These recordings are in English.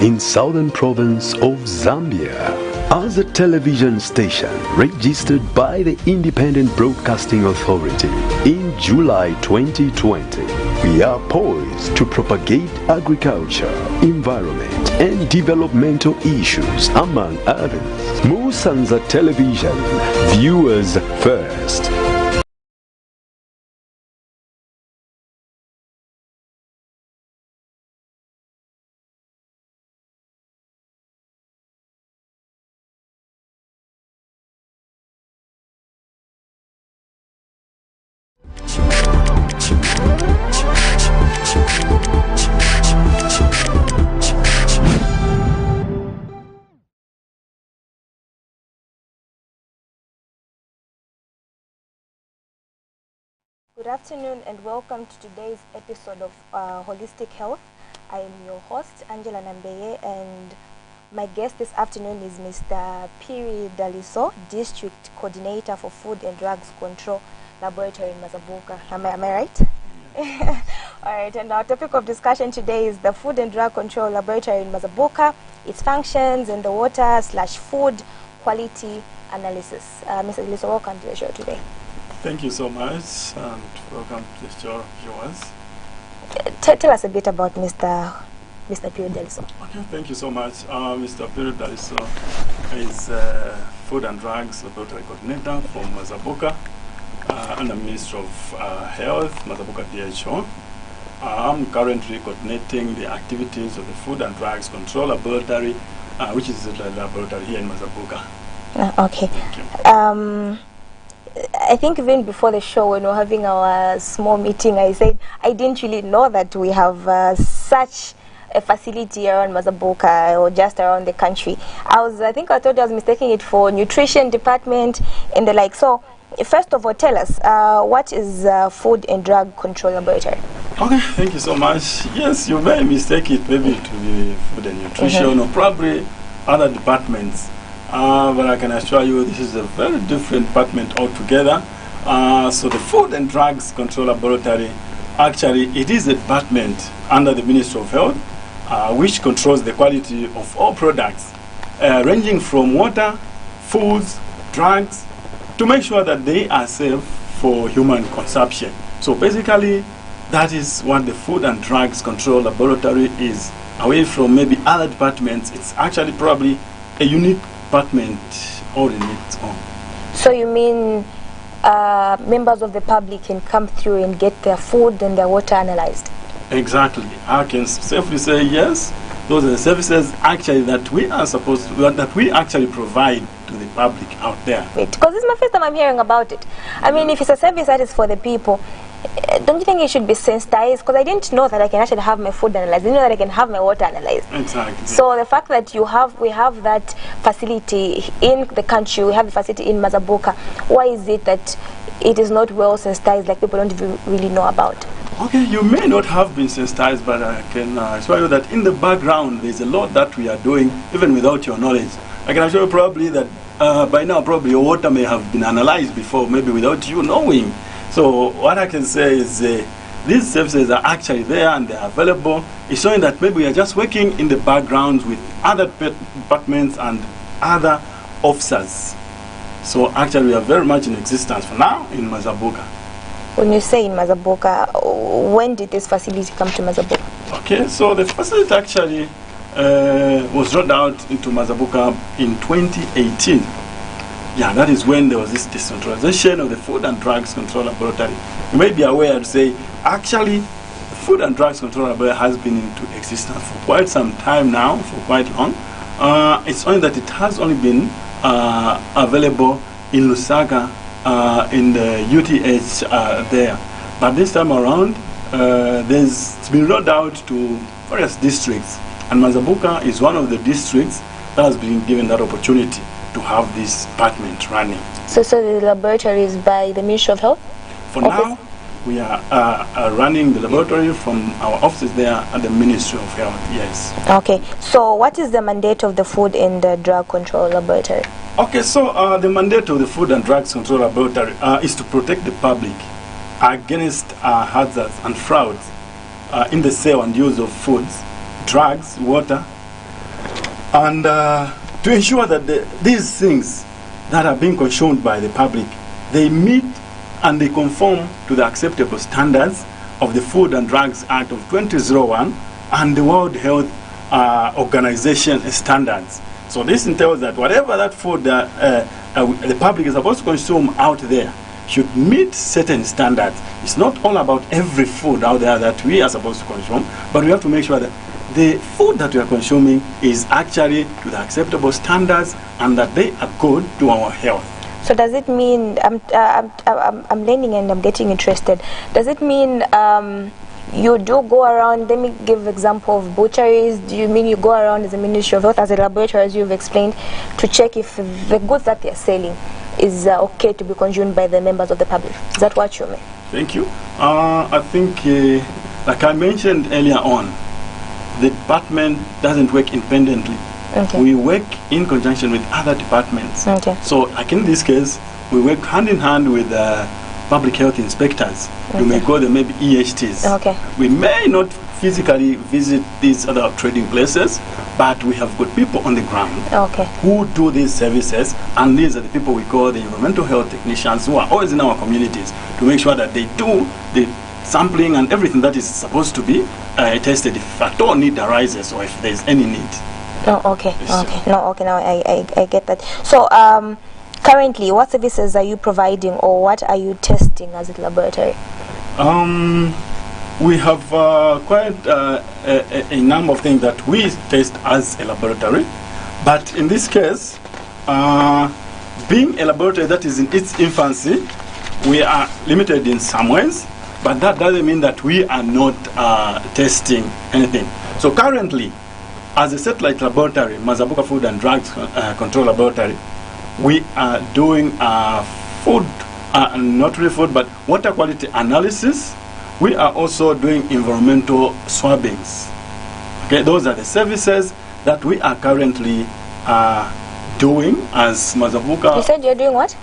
in southern province of Zambia. As a television station registered by the Independent Broadcasting Authority in July 2020, we are poised to propagate agriculture, environment, and developmental issues, among others. Musanza Television, viewers first. Good afternoon and welcome to today's episode of Holistic Health. I am your host, Angela Nambeye, and my guest this afternoon is Mr. Piri Daliso, District Coordinator for Food and Drugs Control Laboratory in Mazabuka. Am I right? Yes. All right, and our topic of discussion today is the Food and Drug Control Laboratory in Mazabuka, its functions, and the water/food quality analysis. Mr. Daliso, welcome to the show today. Thank you so much, and welcome to the show, viewers. Tell us a bit about Mr. Piri Daliso. Okay, thank you so much. Mr. Piri Daliso is Food and Drugs Laboratory Coordinator from Mazabuka, under Ministry of Health, Mazabuka DHO. I'm currently coordinating the activities of the Food and Drugs Control Laboratory, which is the laboratory here in Mazabuka. Okay. I think even before the show, when we were having our small meeting, I said I didn't really know that we have such a facility around Mazabuka or just around the country. I think I thought I was mistaking it for nutrition department and the like. So, first of all, tell us, what is Food and Drug Control Laboratory? Okay, thank you so much. Yes, you may mistake it maybe to be food and nutrition or probably other departments. But I can assure you this is a very different department altogether. So the Food and Drugs Control Laboratory, actually it is a department under the Ministry of Health, which controls the quality of all products, ranging from water, foods, drugs, to make sure that they are safe for human consumption. So basically, that is what the Food and Drugs Control Laboratory is. Away from maybe other departments, it's actually probably a unique department all in its own. So you mean members of the public can come through and get their food and their water analyzed? Exactly. I can safely say yes. Those are the services actually that we are supposed to, that we actually provide to the public out there. Because this is my first time I'm hearing about it. I mean, if it's a service that is for the people, don't you think it should be sensitized? Because I didn't know that I can actually have my food analyzed. I didn't know that I can have my water analyzed. Exactly. So the fact that we have that facility in the country, we have the facility in Mazabuka, why is it that it is not well sensitized, like people don't really know about? Okay, you may not have been sensitized, but I can assure you that in the background there's a lot that we are doing, even without your knowledge. I can assure you probably that by now probably your water may have been analyzed before, maybe without you knowing. So what I can say is these services are actually there and they are available. It's showing that maybe we are just working in the background with other departments and other officers. So actually we are very much in existence for now in Mazabuka. When you say in Mazabuka, when did this facility come to Mazabuka? Okay, so the facility actually was rolled out into Mazabuka in 2018. Yeah, that is when there was this decentralization of the Food and Drugs Control Laboratory. You may be aware to say, actually, the Food and Drugs Control Laboratory has been into existence for quite some time now, for quite long. It's only that it has only been available in Lusaka, in the UTH there. But this time around, it's been rolled out to various districts. And Mazabuka is one of the districts that has been given that opportunity to have this department running. So the laboratory is by the Ministry of Health? For now, we are running the laboratory from our offices there at the Ministry of Health, yes. Okay, so what is the mandate of the Food and Drug Control Laboratory? Okay, so the mandate of the Food and Drugs Control Laboratory is to protect the public against hazards and frauds in the sale and use of foods, drugs, water, And to ensure that these things that are being consumed by the public, they meet and they conform to the acceptable standards of the Food and Drugs Act of 2001 and the World Health Organization standards. So this entails that whatever that food the public is supposed to consume out there should meet certain standards. It's not all about every food out there that we are supposed to consume, but we have to make sure that the food that we are consuming is actually to the acceptable standards and that they are good to our health. So does it mean, I'm learning and I'm getting interested, does it mean you do go around, let me give example of butcheries, do you mean you go around as a Ministry of Health, as a laboratory, as you've explained, to check if the goods that they're selling is okay to be consumed by the members of the public? Is that what you mean? Thank you. I think, like I mentioned earlier on, the department doesn't work independently. Okay. We work in conjunction with other departments. Okay. So, like in this case, we work hand in hand with public health inspectors. Okay. You may call them maybe EHTs. Okay. We may not physically visit these other trading places, but we have got people on the ground Okay. who do these services, and these are the people we call the environmental health technicians who are always in our communities to make sure that they do the sampling and everything that is supposed to be tested if at all need arises or if there is any need. Oh, okay. Yes. Okay. No, okay. Now I get that. So, currently, what services are you providing, or what are you testing as a laboratory? We have quite a number of things that we test as a laboratory, but in this case, being a laboratory that is in its infancy, we are limited in some ways, but that doesn't mean that we are not testing anything. So currently, as a satellite laboratory, Mazabuka Food and Drugs Control Laboratory, we are doing food, not really food, but water quality analysis. We are also doing environmental swabbings. Okay, those are the services that we are currently doing as Mazabuka. You said you're doing what?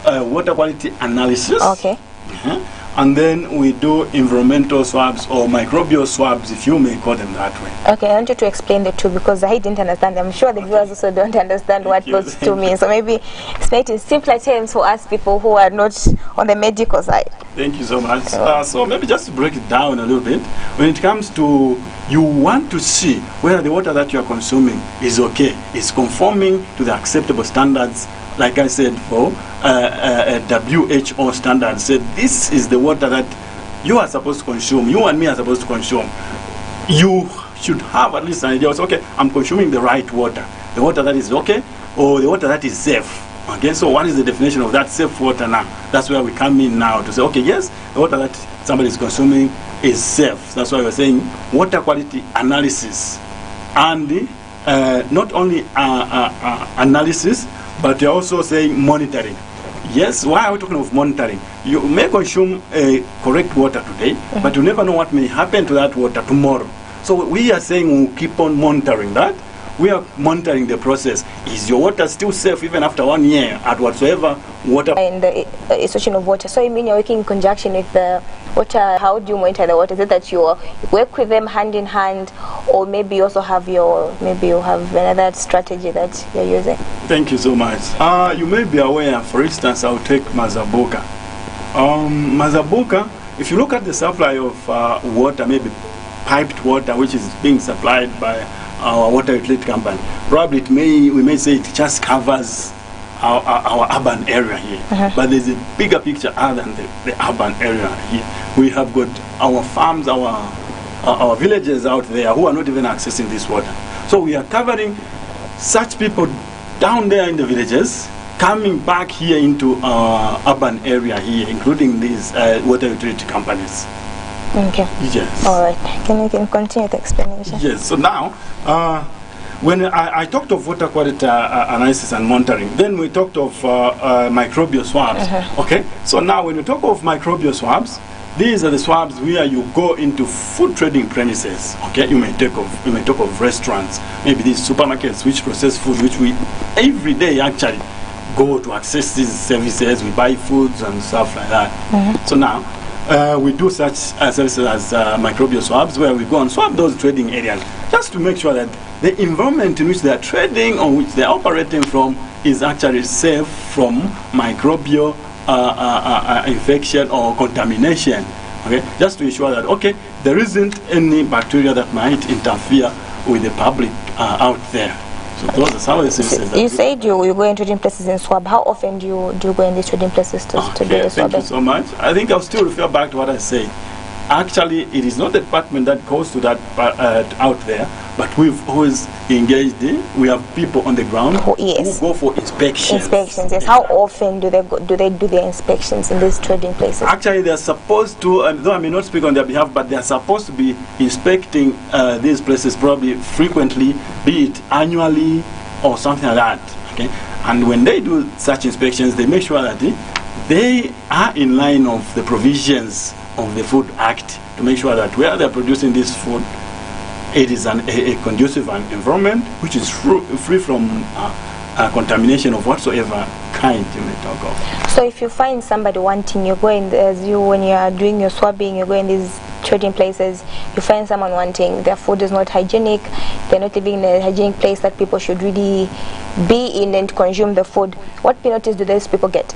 Water quality analysis. Okay. And then we do environmental swabs or microbial swabs, if you may call them that way. Okay, I want you to explain the two because I didn't understand. I'm sure the viewers also don't understand what those two mean. So maybe explain it in simpler terms for us people who are not on the medical side. Thank you so much. So maybe just to break it down a little bit, when it comes to you want to see whether the water that you are consuming is okay, is conforming to the acceptable standards. Like I said, for WHO standards, said this is the water that you are supposed to consume, you and me are supposed to consume. You should have at least an idea, okay, I'm consuming the right water, the water that is okay, or the water that is safe. Okay, so what is the definition of that safe water now? That's where we come in now to say, okay, yes, the water that somebody is consuming is safe. That's why we're saying water quality analysis. And not only analysis, but you're also saying monitoring. Yes, why are we talking of monitoring? You may consume correct water today, but you never know what may happen to that water tomorrow. So we are saying we'll keep on monitoring that. We are monitoring the process. Is your water still safe even after 1 year at whatsoever water? In the association of water. So you mean you're working in conjunction with the water? How do you monitor the water? Is it that you work with them hand in hand, or maybe you also have maybe you have another strategy that you're using? Thank you so much. You may be aware, for instance, I'll take Mazabuka. Mazabuka, if you look at the supply of water, maybe piped water, which is being supplied by our water utility company, probably we may say it just covers our urban area here. But there's a bigger picture other than the urban area here. We have got our farms, our villages out there who are not even accessing this water. So we are covering such people down there in the villages, coming back here into our urban area here, including these water utility companies. Okay. Yes. All right. Can you continue the explanation? Yes. So now, when I talked of water quality analysis and monitoring, then we talked of microbial swabs. Okay. So now, when we talk of microbial swabs, these are the swabs where you go into food trading premises. Okay. You may talk of restaurants, maybe these supermarkets which process food, which we every day actually go to access these services. We buy foods and stuff like that. So now, we do such services as microbial swabs, where we go and swab those trading areas just to make sure that the environment in which they are trading or which they are operating from is actually safe from microbial infection or contamination. Okay, just to ensure that there isn't any bacteria that might interfere with the public out there. So those are some of the services. You said you go in trading places in swab. How often do you go in these trading places to do the swab? Thank you so much. I think I'll still refer back to what I said. Actually, it is not the department that goes to that out there, but we've always engaged in. We have people on the ground who go for inspections. Inspections, yes. How often do they do their inspections in these trading places? Actually, they're supposed to, though I may not speak on their behalf, but they're supposed to be inspecting these places probably frequently, be it annually or something like that. Okay, and when they do such inspections, they make sure that they are in line of the provisions of the Food Act to make sure that where they're producing this food, it is a conducive environment which is free from contamination of whatsoever kind you may talk of. So if you find somebody wanting, you go in, when you are doing your swabbing, you go in these trading places, you find someone wanting, their food is not hygienic, they're not living in a hygienic place that people should really be in and consume the food, what penalties do those people get?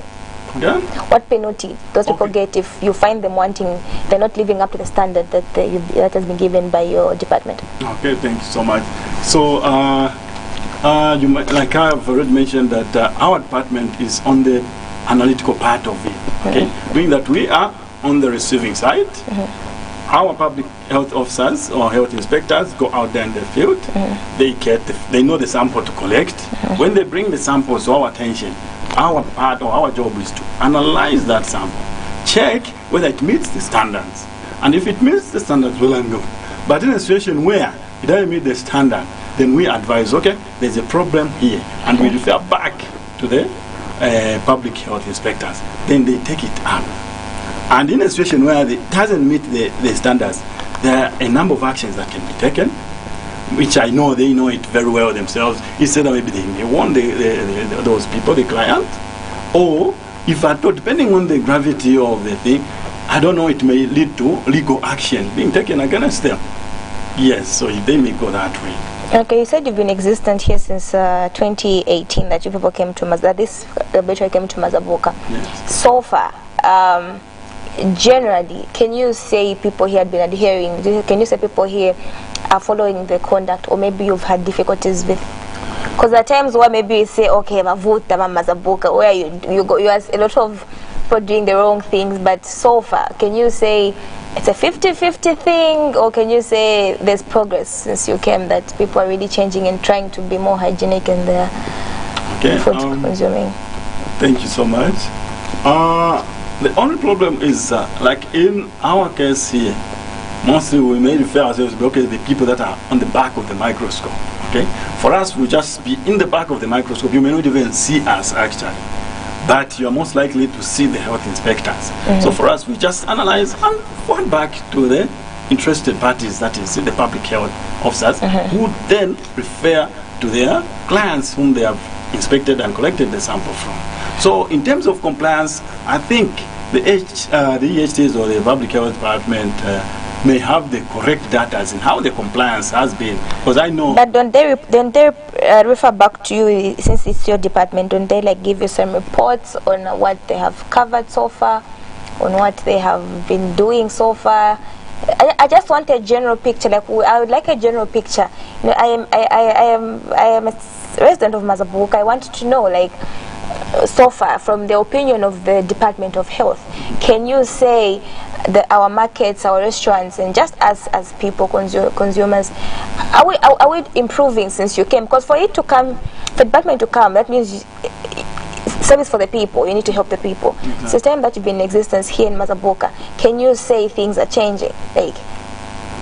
Yeah. What penalty those people get if you find them wanting, they're not living up to the standard that that has been given by your department? Okay, thank you so much. So, you might, like I've already mentioned, that our department is on the analytical part of it. Okay, meaning that we are on the receiving side. Our public health officers or health inspectors go out there in the field. They know the sample to collect. When they bring the samples to our attention, our part or our job is to analyze that sample, check whether it meets the standards, and if it meets the standards, well and good. But in a situation where it doesn't meet the standard, then we advise, there's a problem here, and we refer back to the public health inspectors. Then they take it up. And in a situation where it doesn't meet the standards, there are a number of actions that can be taken, which I know they know it very well themselves. Instead of maybe they may warn those people, the client, or if at all, depending on the gravity of the thing, I don't know, it may lead to legal action being taken against them. Yes, so they may go that way. Okay, you said you've been existent here since 2018, that you people came to this laboratory came to Mazabuka. Yes. So far, generally, can you say people here have been adhering? Can you say people here are following the conduct, or maybe you've had difficulties with? Because there are times where maybe you say, Mavuta, Mazabuka, where you are a lot of people doing the wrong things, but so far, can you say it's a 50-50 thing, or can you say there's progress since you came, that people are really changing and trying to be more hygienic in their food consuming? Thank you so much. The only problem is, like in our case here, mostly we may refer ourselves to the people that are on the back of the microscope. Okay, for us, we just be in the back of the microscope. You may not even see us actually, but you are most likely to see the health inspectors. So for us, we just analyze and forward back to the interested parties, that is the public health officers, who then refer to their clients whom they have inspected and collected the sample from. So in terms of compliance, I think the EHTs or the public health department may have the correct data as in how the compliance has been, because I know. But don't they refer back to you, since it's your department? Don't they give you some reports on what they have covered so far, on what they have been doing so far? I just want a general picture. I would like a general picture. I am a resident of Mazabuka. I want to know, so far, from the opinion of the Department of Health, can you say that our markets, our restaurants, and just as people, consumers, are we improving since you came? Because for it to come, the department to come, that means service for the people. You need to help the people. Exactly. So the time that you've been in existence here in Mazabuka, can you say things are changing?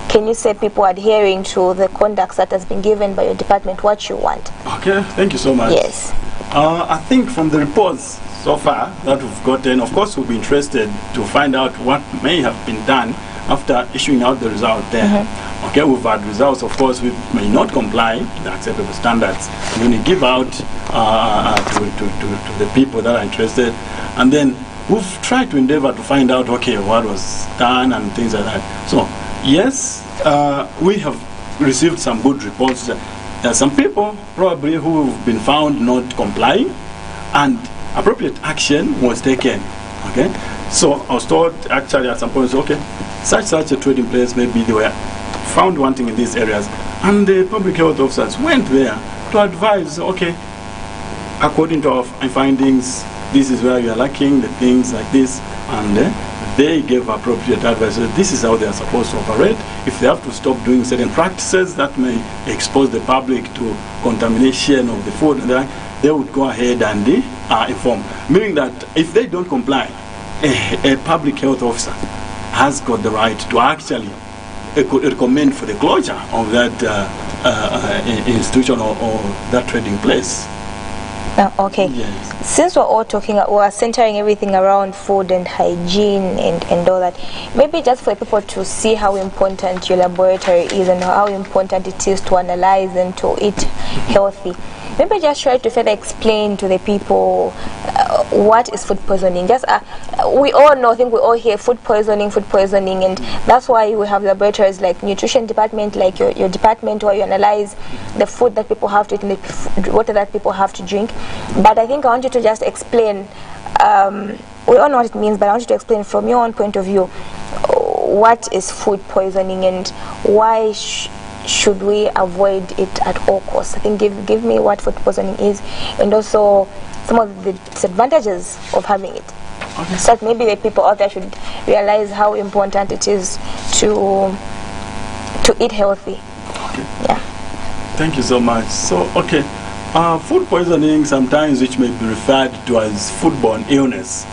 Can you say people are adhering to the conduct that has been given by your department, what you want? Okay, thank you so much. Yes. I think from the reports so far that we've gotten, of course we'll be interested to find out what may have been done after issuing out the result there. Okay, we've had results, of course, we may not comply with the acceptable standards. We're going to give out to the people that are interested, and then we've tried to endeavor to find out, what was done and things like that. So, yes, we have received some good reports. There are some people probably who have been found not complying, and appropriate action was taken. Okay, so I was told actually at some point, okay, such a trading place, maybe they were found wanting in these areas, and the public health officers went there to advise, okay, according to our findings, this is where you are lacking, the things like this, and they gave appropriate advice. So this is how they are supposed to operate. If they have to stop doing certain practices that may expose the public to contamination of the food, they would go ahead and inform. Meaning that if they don't comply, a public health officer has got the right to actually recommend for the closure of that institution or that trading place. Okay. Yes. Since we're all talking, we're centering everything around food and hygiene and all that, maybe just for people to see how important your laboratory is and how important it is to analyze and to eat healthy. Maybe just try to further explain to the people what is food poisoning. Just we all know, I think we all hear food poisoning, and that's why we have laboratories like nutrition department, like your department, where you analyze the food that people have to eat and the water that people have to drink. But I think I want you to just explain. We all know what it means, but I want you to explain from your own point of view what is food poisoning and why should we avoid it at all costs. I think give me what food poisoning is, and also some of the disadvantages of having it. Okay. So that maybe the people out there should realize how important it is to eat healthy. Okay. Yeah. Thank you so much. So, okay, food poisoning, sometimes which may be referred to as foodborne illness.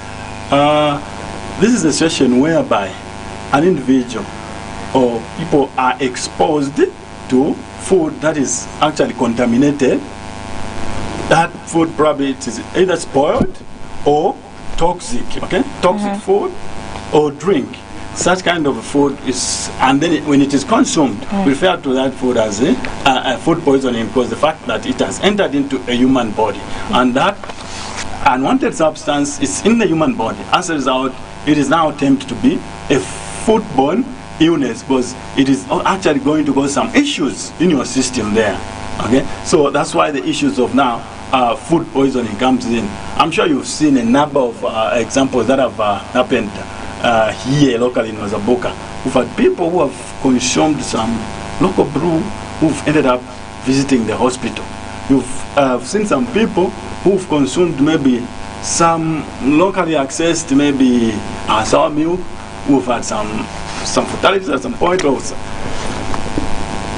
This is a situation whereby an individual or people are exposed to food that is actually contaminated. That food probably it is either spoiled or toxic, okay? Toxic food or drink. Such kind of food is, and then when it is consumed, we refer to that food as a food poisoning, because the fact that it has entered into a human body, and that unwanted substance is in the human body. As a result, it is now termed to be a foodborne illness, because it is actually going to cause some issues in your system there. Okay, so that's why the issues of now food poisoning comes in. I'm sure you've seen a number of examples that have happened here locally in Wazaboka. We've had people who have consumed some local brew who've ended up visiting the hospital. You've seen some people who've consumed maybe some locally accessed maybe sour milk. We've had some fatalities at some point also.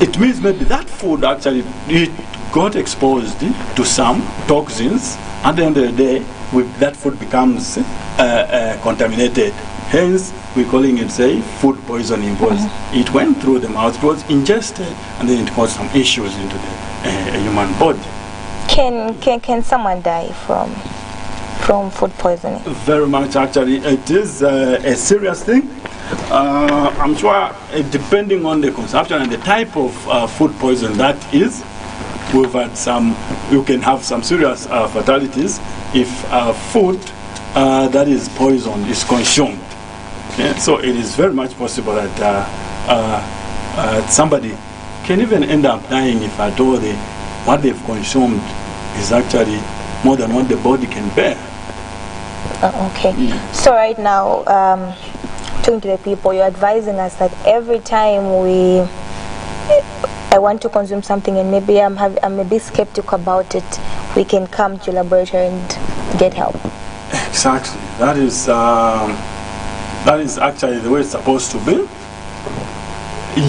It means maybe that food actually it got exposed to some toxins. At the end of the day, that food becomes contaminated. Hence, we're calling it, say, food poisoning, because it went through the mouth, it was ingested, and then it caused some issues into the human body. Can someone die from food poisoning? Very much, actually. It is a serious thing. I'm sure, depending on the consumption and the type of food poison that is, we've had you can have some serious fatalities if food that is poisoned is consumed. Okay? So it is very much possible that somebody can even end up dying if at all what they've consumed is actually more than what the body can bear. Okay. So right now, talking to the people, you're advising us that every time I want to consume something and maybe I'm a bit skeptical about it, we can come to your laboratory and get help. Exactly. That is actually the way it's supposed to be.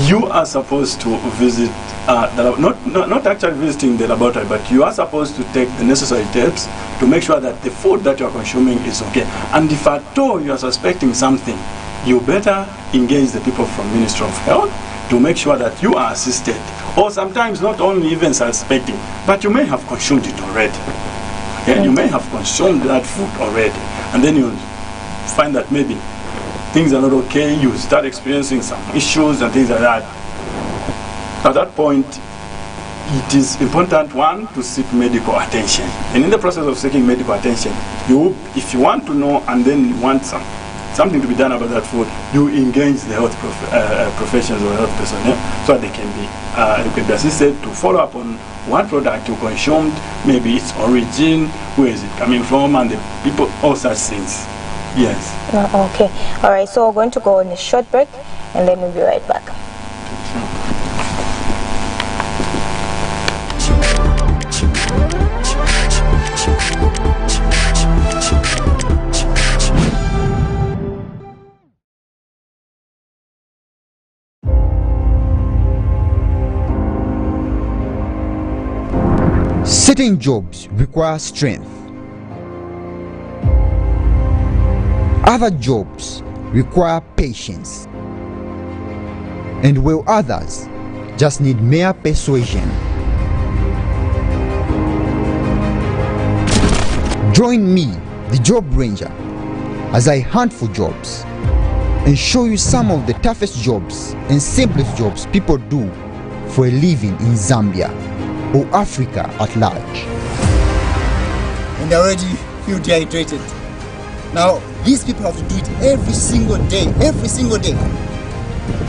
You are supposed to visit, not actually visiting the laboratory, but you are supposed to take the necessary steps to make sure that the food that you are consuming is okay. And if at all you are suspecting something, you better engage the people from Ministry of Health to make sure that you are assisted. Or sometimes not only even suspecting, but you may have consumed it already. Okay? You may have consumed that food already. And then you find that maybe things are not okay, you start experiencing some issues and things like that. At that point, it is important, one, to seek medical attention. And in the process of seeking medical attention, if you want to know and then you want some something to be done about that food, you engage the health professions or health personnel so that they can be assisted to follow up on what product you consumed, maybe its origin, where is it coming from, and the people, all such things. Yes. Okay. All right. So we're going to go on a short break, and then we'll be right back. Certain jobs require strength. Other jobs require patience. And while others just need mere persuasion. Join me, the Job Ranger, as I hunt for jobs and show you some of the toughest jobs and simplest jobs people do for a living in Zambia or Africa at large. And I already feel dehydrated. Now, these people have to do it every single day,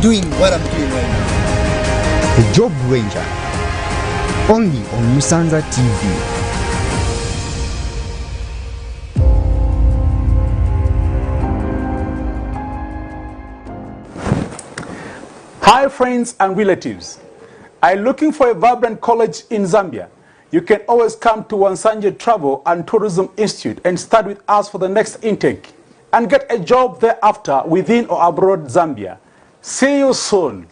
doing what I'm doing right now. The Job Ranger, only on Musanza TV. Hi friends and relatives. Are you looking for a vibrant college in Zambia? You can always come to Wansanje Travel and Tourism Institute and start with us for the next intake and get a job thereafter within or abroad Zambia. See you soon.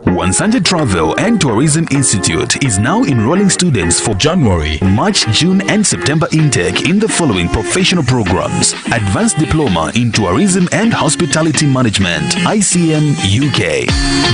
Wansanje Travel and Tourism Institute is now enrolling students for January, March, June and September intake in the following professional programs: Advanced Diploma in Tourism and Hospitality Management, ICM UK,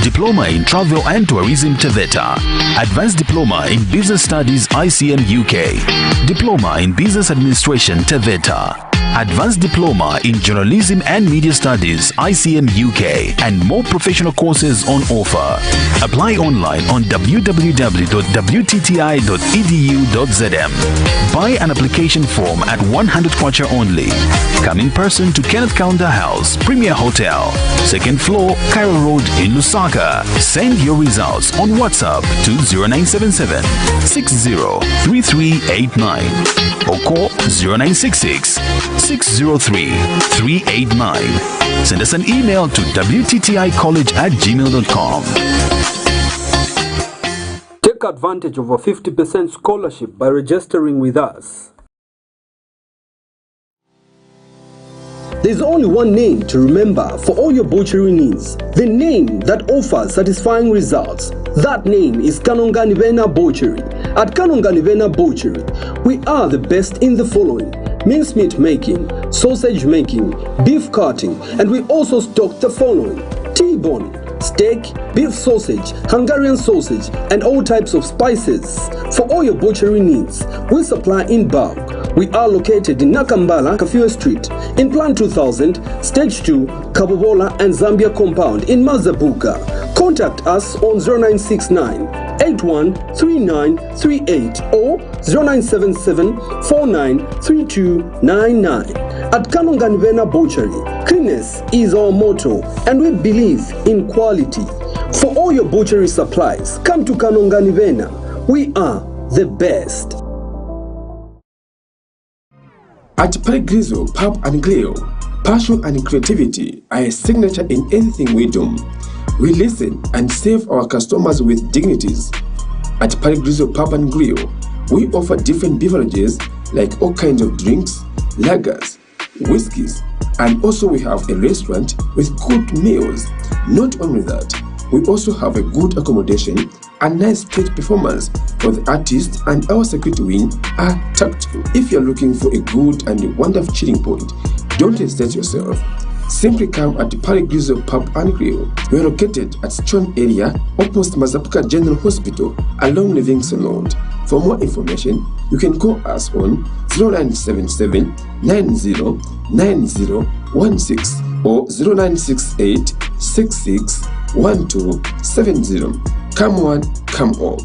Diploma in Travel and Tourism TVETA, Advanced Diploma in Business Studies ICM UK, Diploma in Business Administration TVETA, Advanced Diploma in Journalism and Media Studies ICM UK, and more professional courses on offer. Apply online on www.wtti.edu.zm. Buy an application form at 100 kwacha only. Come in person to Kenneth Kaunda House, Premier Hotel, 2nd floor, Cairo Road in Lusaka. Send your results on WhatsApp to 0977 603389 or call 0966 603 389. Send us an email to wtticollege@gmail.com. Take advantage of a 50% scholarship by registering with us. There's only one name to remember for all your butchery needs. The name that offers satisfying results. That name is Kanonganivena Butchery. At Kanonganivena Butchery, we are the best in the following: mincemeat making, sausage making, beef cutting, and we also stock the following: T-bone, steak, beef sausage, Hungarian sausage, and all types of spices. For all your butchery needs, we supply in bulk. We are located in Nakambala, Kafue Street, in Plan 2000, Stage 2, Kabobola and Zambia Compound in Mazabuka. Contact us on 0969 813938 or 0977 493299. At Kanonganivena Butchery, cleanness is our motto and we believe in quality. For all your butchery supplies, come to Kanonganivena. We are the best. At Parigrizo Pub and Grill, passion and creativity are a signature in anything we do. We listen and serve our customers with dignities. At Parigrizo Pub and Grill, we offer different beverages like all kinds of drinks, lagers, whiskeys, and also we have a restaurant with good meals. Not only that, we also have a good accommodation and nice stage performance for the artists, and our security wing are tactical. If you're looking for a good and wonderful chilling point, don't hesitate yourself. Simply come at the Parigrizo Pub and Grill. We are located at Stone area opposite Mazapuka General Hospital along Livingston Road. For more information, you can call us on 0977 90 9016 or 0968 66 1270. Come one, come all.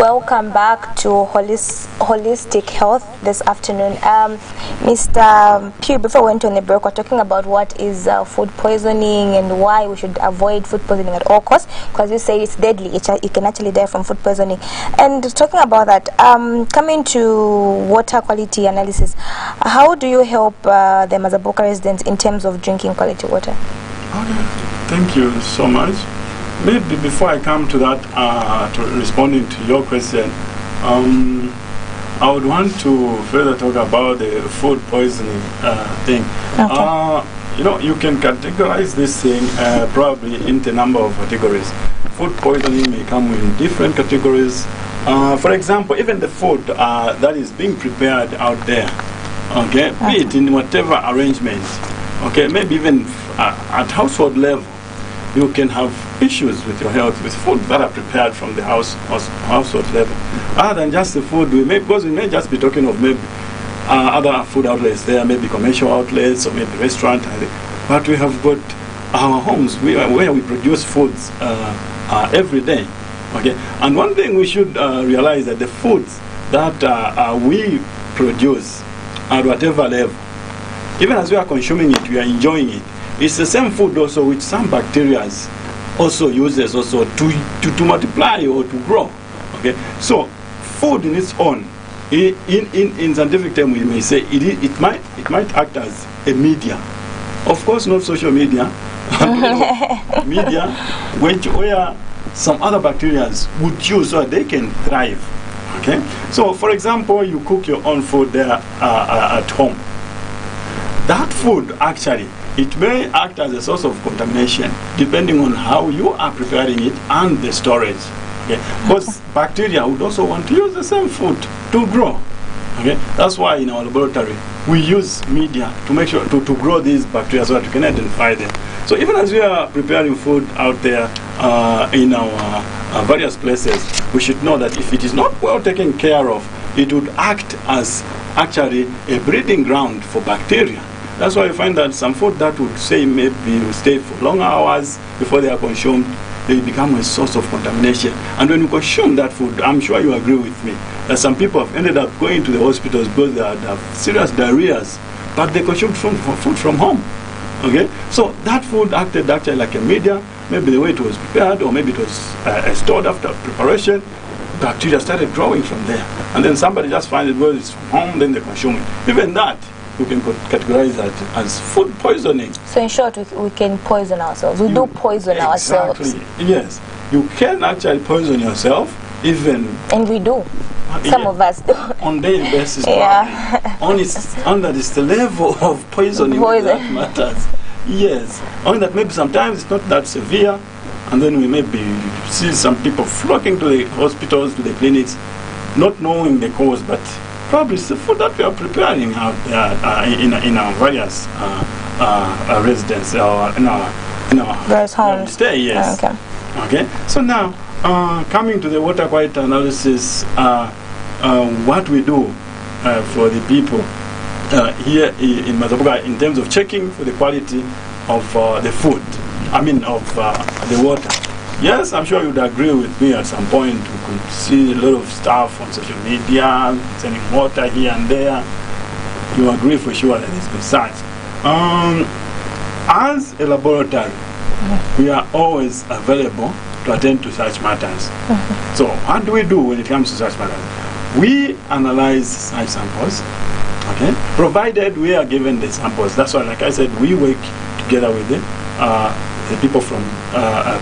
Welcome back to Holistic Health this afternoon. Mr. Pugh, before we went on the break, we're talking about what is food poisoning and why we should avoid food poisoning at all costs, because you say it's deadly. You can actually die from food poisoning. And talking about that, coming to water quality analysis, how do you help the Mazabuka residents in terms of drinking quality water? Okay, thank you so much. Maybe before I come to that, to responding to your question, I would want to further talk about the food poisoning thing. Okay. You know, you can categorize this thing probably into a number of categories. Food poisoning may come in different categories. For example, even the food that is being prepared out there, okay, be it in whatever arrangement, okay, maybe even at household level, you can have issues with your health with food that are prepared from the household level. Other than just the food, because we may just be talking of maybe other food outlets there, maybe commercial outlets or maybe restaurant, but we have got our homes where we produce foods every day. Okay, and one thing we should realize that the foods that we produce at whatever level, even as we are consuming it, we are enjoying it. It's the same food also which some bacteria also uses also to multiply or to grow. Okay, so food in its own, in scientific term we may say it might act as a media. Of course, not social media, media where some other bacteria would use so that they can thrive. Okay, so for example, you cook your own food there at home. That food actually, it may act as a source of contamination depending on how you are preparing it and the storage. Okay? Because bacteria would also want to use the same food to grow. Okay? That's why in our laboratory we use media to make sure to grow these bacteria so that we can identify them. So even as we are preparing food out there in our various places, we should know that if it is not well taken care of, it would act as actually a breeding ground for bacteria. That's why you find that some food that would say maybe will stay for long hours before they are consumed, they become a source of contamination. And when you consume that food, I'm sure you agree with me, that some people have ended up going to the hospitals because they have serious diarrheas, but they consumed food from home. Okay? So that food acted actually like a media, maybe the way it was prepared, or maybe it was stored after preparation. Bacteria started growing from there. And then somebody just finds it, well, it's from home, then they consume it. Even that, you can categorize that as food poisoning. So in short, we can poison ourselves. We do poison ourselves. Yes. You can actually poison yourself, even... And we do. Some of us do. On daily basis, yeah. Only that is the level of poisoning that matters. Yes. Only that maybe sometimes it's not that severe, and then we maybe see some people flocking to the hospitals, to the clinics, not knowing the cause, but probably it's the food that we are preparing out in our various residences or in our various homes. Stay, yes. Okay. So now, coming to the water quality analysis, what we do for the people here in Mazabuka in terms of checking for the quality of the food, of the water. Yes, I'm sure you'd agree with me at some point. We could see a lot of stuff on social media, sending water here and there. You agree for sure that it's concerns. As a laboratory, we are always available to attend to such matters. So what do we do when it comes to such matters? We analyze such samples, okay? Provided we are given the samples. That's why, like I said, we work together with the people from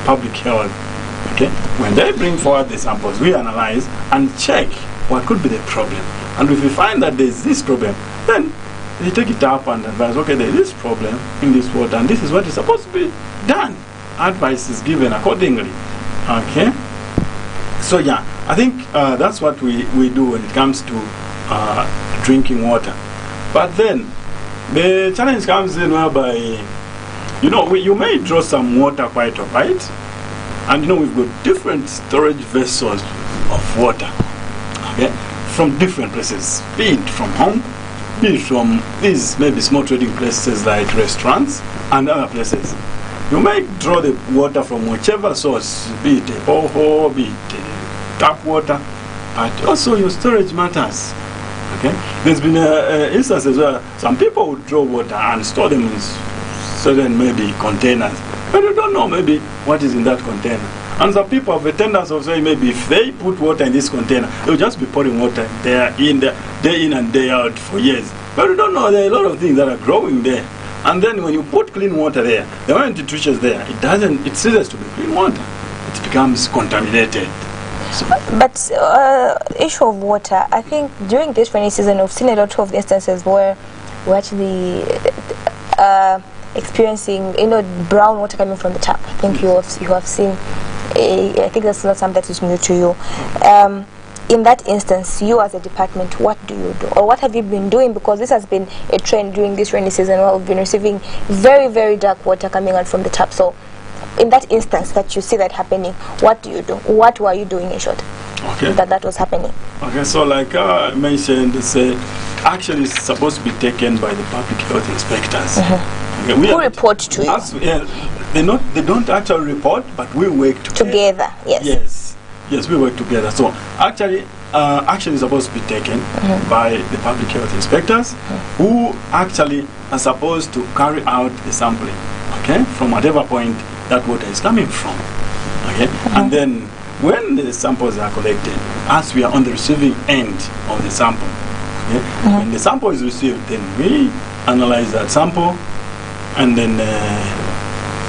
public health. Okay, when they bring forward the samples, we analyze and check what could be the problem. And if we find that there is this problem, then we take it up and advise, okay, there is this problem in this water, and this is what is supposed to be done. Advice is given accordingly. Okay, so yeah, I think that's what we do when it comes to drinking water. But then the challenge comes in whereby, you may draw some water quite all right, and we've got different storage vessels of water, okay, from different places, be it from home, be it from these maybe small trading places like restaurants and other places. You may draw the water from whichever source, be it a borehole, be it tap water, but also your storage matters. Okay, there's been instances where some people would draw water and store them in certain maybe containers, but you don't know maybe what is in that container. And some people have a tendency of saying maybe if they put water in this container, they'll just be pouring water there day in and day out for years. But you don't know there are a lot of things that are growing there. And then when you put clean water there, the moment it reaches there, it ceases to be clean water. It becomes contaminated. So. But issue of water, I think during this rainy season, we've seen a lot of instances where we're actually experiencing, brown water coming from the tap. I think you have seen. I think that's not something that is new to you. In that instance, you as a department, what do you do, or what have you been doing? Because this has been a trend during this rainy season where we've been receiving very, very dark water coming out from the tap. So, in that instance that you see that happening, what do you do? What were you doing in short? Okay. That was happening. Okay, so like I mentioned, action is supposed to be taken by the public health inspectors. Mm-hmm. Okay, who report to you? They don't actually report, but we work together. Yes, we work together. So actually, action is supposed to be taken by the public health inspectors, who actually are supposed to carry out the sampling, okay, from whatever point that water is coming from, okay, and then when the samples are collected, as we are on the receiving end of the sample, okay, when the sample is received, then we analyze that sample and then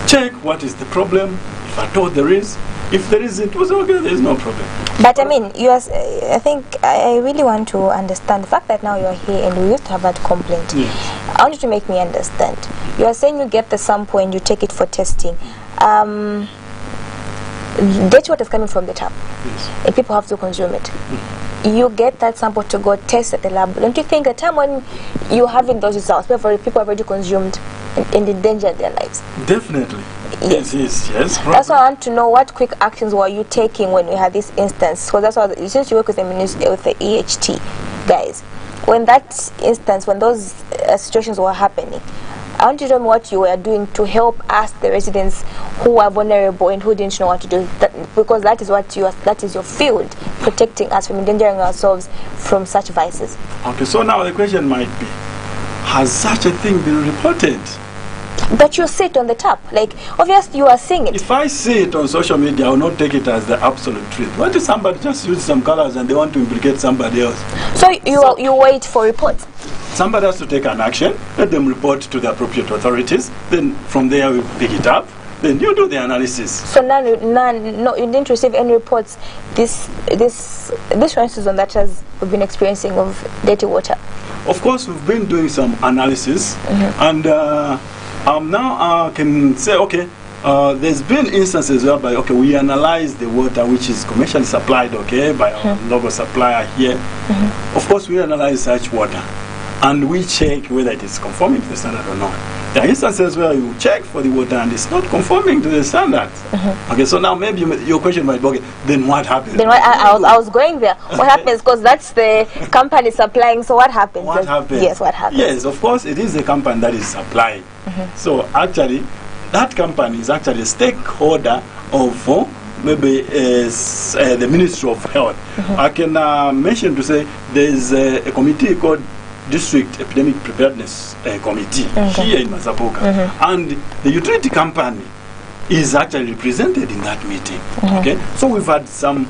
check what is the problem, if at all there is. If there isn't, it was okay, there is no problem. But I mean, I think I really want to understand the fact that now you are here and we used to have that complaint. Yes. I want you to make me understand. You are saying you get the sample and you take it for testing. Dirty water is coming from the tap, yes, and people have to consume it. You get that sample to go test at the lab. Don't you think the time when you're having those results, people have already consumed and endangered their lives? Definitely. Yes. That's why I want to know what quick actions were you taking when you had this instance. Because that's why, since you work with the EHT guys, when that instance, when those situations were happening, I want you to tell me what you were doing to help us, the residents who are vulnerable and who didn't know what to do. Because that is your field, protecting us from endangering ourselves from such vices. Okay, so now the question might be, has such a thing been reported? But you see it on the tap. Like, obviously you are seeing it. If I see it on social media, I will not take it as the absolute truth. What if somebody just use some colors and they want to implicate somebody else? So you wait for reports? Somebody has to take an action, let them report to the appropriate authorities, then from there we pick it up, then you do the analysis. So you didn't receive any reports this rain that has been experiencing of dirty water? Of course, we've been doing some analysis, and now I can say, okay, there's been instances whereby, okay, we analyze the water which is commercially supplied, okay, by our local supplier here. Of course, we analyze such water, and we check whether it is conforming to the standard or not. There are instances where you check for the water and it's not conforming to the standards. Okay, so now maybe your question might be, okay, then what happens? Then I was going there. What happens? Because that's the company supplying, so what happens? What happens? Yes, what happens? Yes, of course, it is the company that is supplying. So actually, that company is actually a stakeholder of maybe the Ministry of Health. I can mention to say there is a committee called District Epidemic Preparedness Committee here in Mazabuka, and the utility company is actually represented in that meeting. Okay, so we've had some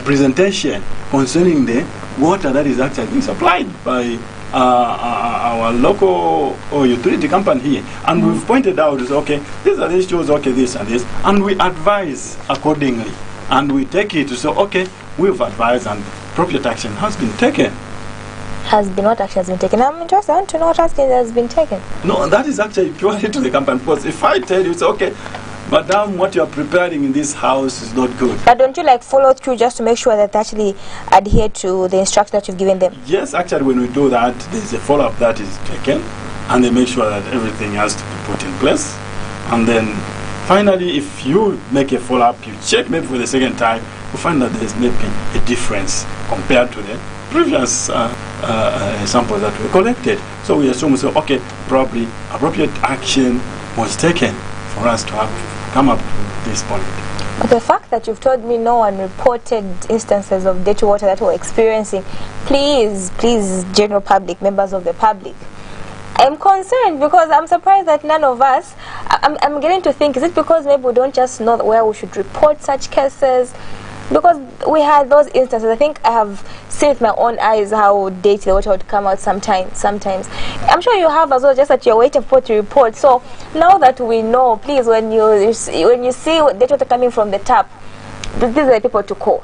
presentation concerning the water that is actually being supplied by our local utility company here, and we've pointed out, okay, these are the issues, okay, this and this, and we advise accordingly, and we take it to say, okay, we've advised and appropriate action has been taken. What action has been taken? I'm interested. I want to know what action has been taken. No, that is actually purely to the company, because if I tell you, it's okay, madam, what you are preparing in this house is not good. But don't you follow through just to make sure that they actually adhere to the instructions that you've given them? Yes, actually, when we do that, there's a follow-up that is taken, and they make sure that everything has to be put in place. And then finally, if you make a follow-up, you check maybe for the second time, you find that there's maybe a difference compared to the previous samples that were collected. So we assume, okay, probably appropriate action was taken for us to have come up to this point. But the fact that you've told me no one reported instances of dirty water that we're experiencing, please, general public, members of the public, I'm concerned because I'm surprised that none of us, I'm getting to think, is it because maybe we don't just know where we should report such cases? Because we had those instances. I think I have seen with my own eyes how dirty the water would come out sometimes. I'm sure you have as well, just that you're waiting for to report. So now that we know, please, when you see dirty water coming from the tap, these are the people to call.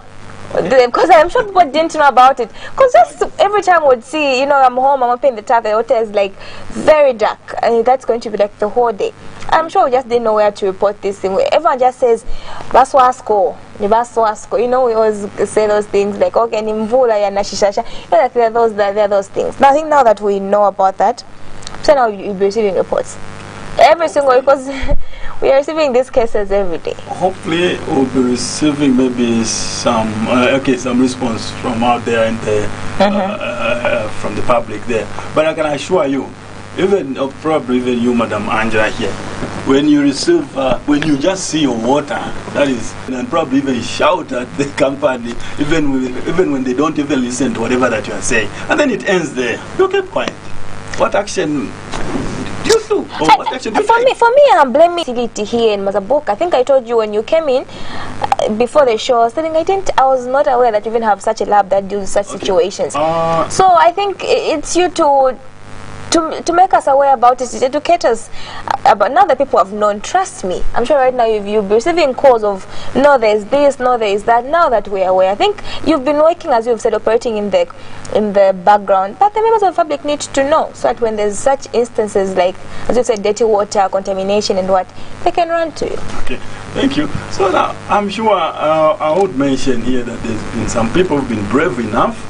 Because I'm sure people didn't know about it. Because just every time we'd see, you know, I'm home, I'm opening the tap, the water is like very dark, and that's going to be like the whole day. I'm sure we just didn't know where to report this thing. Everyone just says, Baswasko, you know, we always say those things like, okay, Nimvula ya Nashishasha. You know, like there are those things. Now, I think now that we know about that, so now you'll be receiving reports. Every single, because we are receiving these cases every day. Hopefully, we'll be receiving maybe some response from out there and from the public there. But I can assure you, even probably even you, Madam Angela here, when you receive, when you just see your water, that is, and probably even shout at the company, even when they don't even listen to whatever that you are saying, and then it ends there. You keep quiet. What action? For me, I'm blaming facility here in Mazabuka. I think I told you when you came in before the show, I was not aware that you even have such a lab that deals with such situations. So I think it's you to make us aware about it, to educate us about. Now that people have known, trust me, I'm sure right now you'll be receiving calls of no, there's this, no, there is that. Now that we're aware, I think you've been working, as you've said, operating in the background, but the members of the public need to know, so that when there's such instances like, as you said, dirty water, contamination and what, they can run to you. Okay, thank you. So now, I'm sure I would mention here that there's been some people who've been brave enough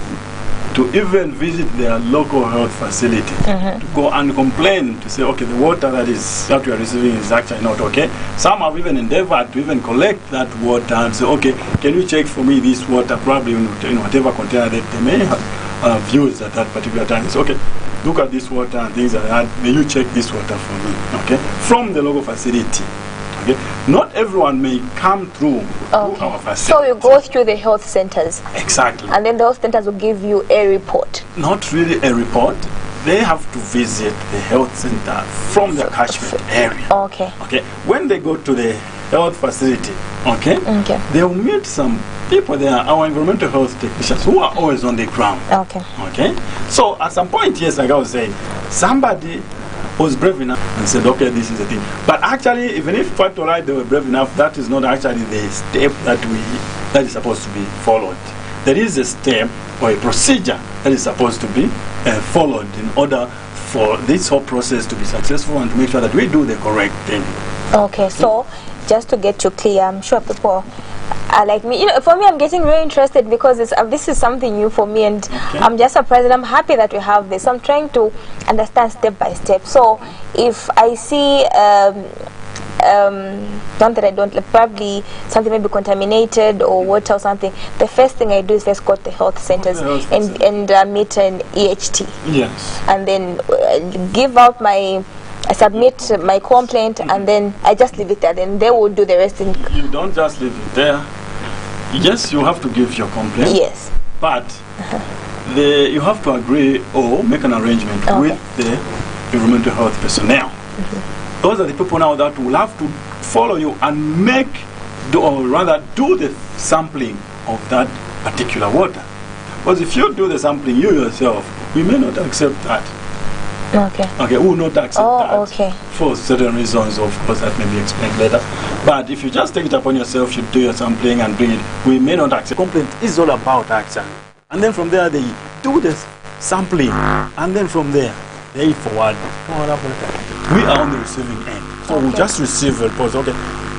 to even visit their local health facility, to go and complain, to say, okay, the water that we are receiving is actually not okay. Some have even endeavored to even collect that water and say, okay, can you check for me this water, probably in whatever container that they may have used at that particular time. So, okay, look at this water and things like that. May you check this water for me, okay, from the local facility. Okay. Not everyone may come through our facility. So you go through the health centers. Exactly. And then the health centers will give you a report. Not really a report. They have to visit the health center from the catchment area. Okay. Okay. When they go to the health facility, they will meet some people there, our environmental health technicians, who are always on the ground. Okay. Okay. So at some point, yes, like I was saying, somebody was brave enough and said, okay, this is the thing. But actually, even if factually they were brave enough, that is not actually the step that is supposed to be followed. There is a step or a procedure that is supposed to be followed in order for this whole process to be successful and to make sure that we do the correct thing. Okay, so just to get you clear, I'm sure people are like me. You know, for me, I'm getting very interested because this is something new for me, and I'm just surprised and I'm happy that we have this. I'm trying to understand step by step. So if I see not that I don't, like, probably something may be contaminated or water or something, the first thing I do is first go to the health centers and meet an EHT. Yes. And then I submit my complaint, and then I just leave it there. Then they will do the rest. You don't just leave it there. Yes, you have to give your complaint. Yes. But you have to agree or make an arrangement with the environmental health personnel. Those are the people now that will have to follow you and do the sampling of that particular water. Because if you do the sampling you yourself, we may not accept that. Okay, we will not accept that for certain reasons, of course, that may be explained later. But if you just take it upon yourself, you do your sampling and bring it, we may not accept. Complaint is all about action. And then from there, they do the sampling. And then from there, they forward. We are on the receiving end. So we just receive a report. Okay,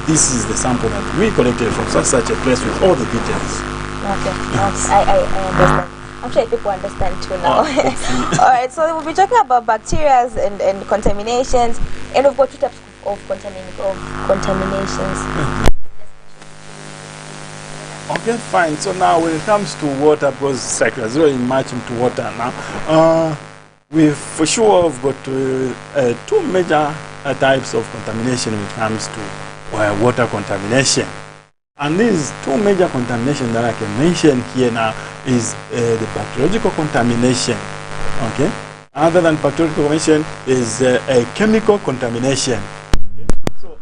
this is the sample that we collected from such a place with all the details. Okay, I understand. I'm sure people understand too now. Alright, so we'll be talking about bacteria and contaminations, and we've got two types of contaminations. Okay, fine. So now when it comes to water, because it's like we're very much into water now, we've for sure got two major types of contamination when it comes to water contamination. And these two major contaminations that I can mention here now is the bacteriological contamination. Okay. Other than bacteriological contamination is a chemical contamination. Okay. So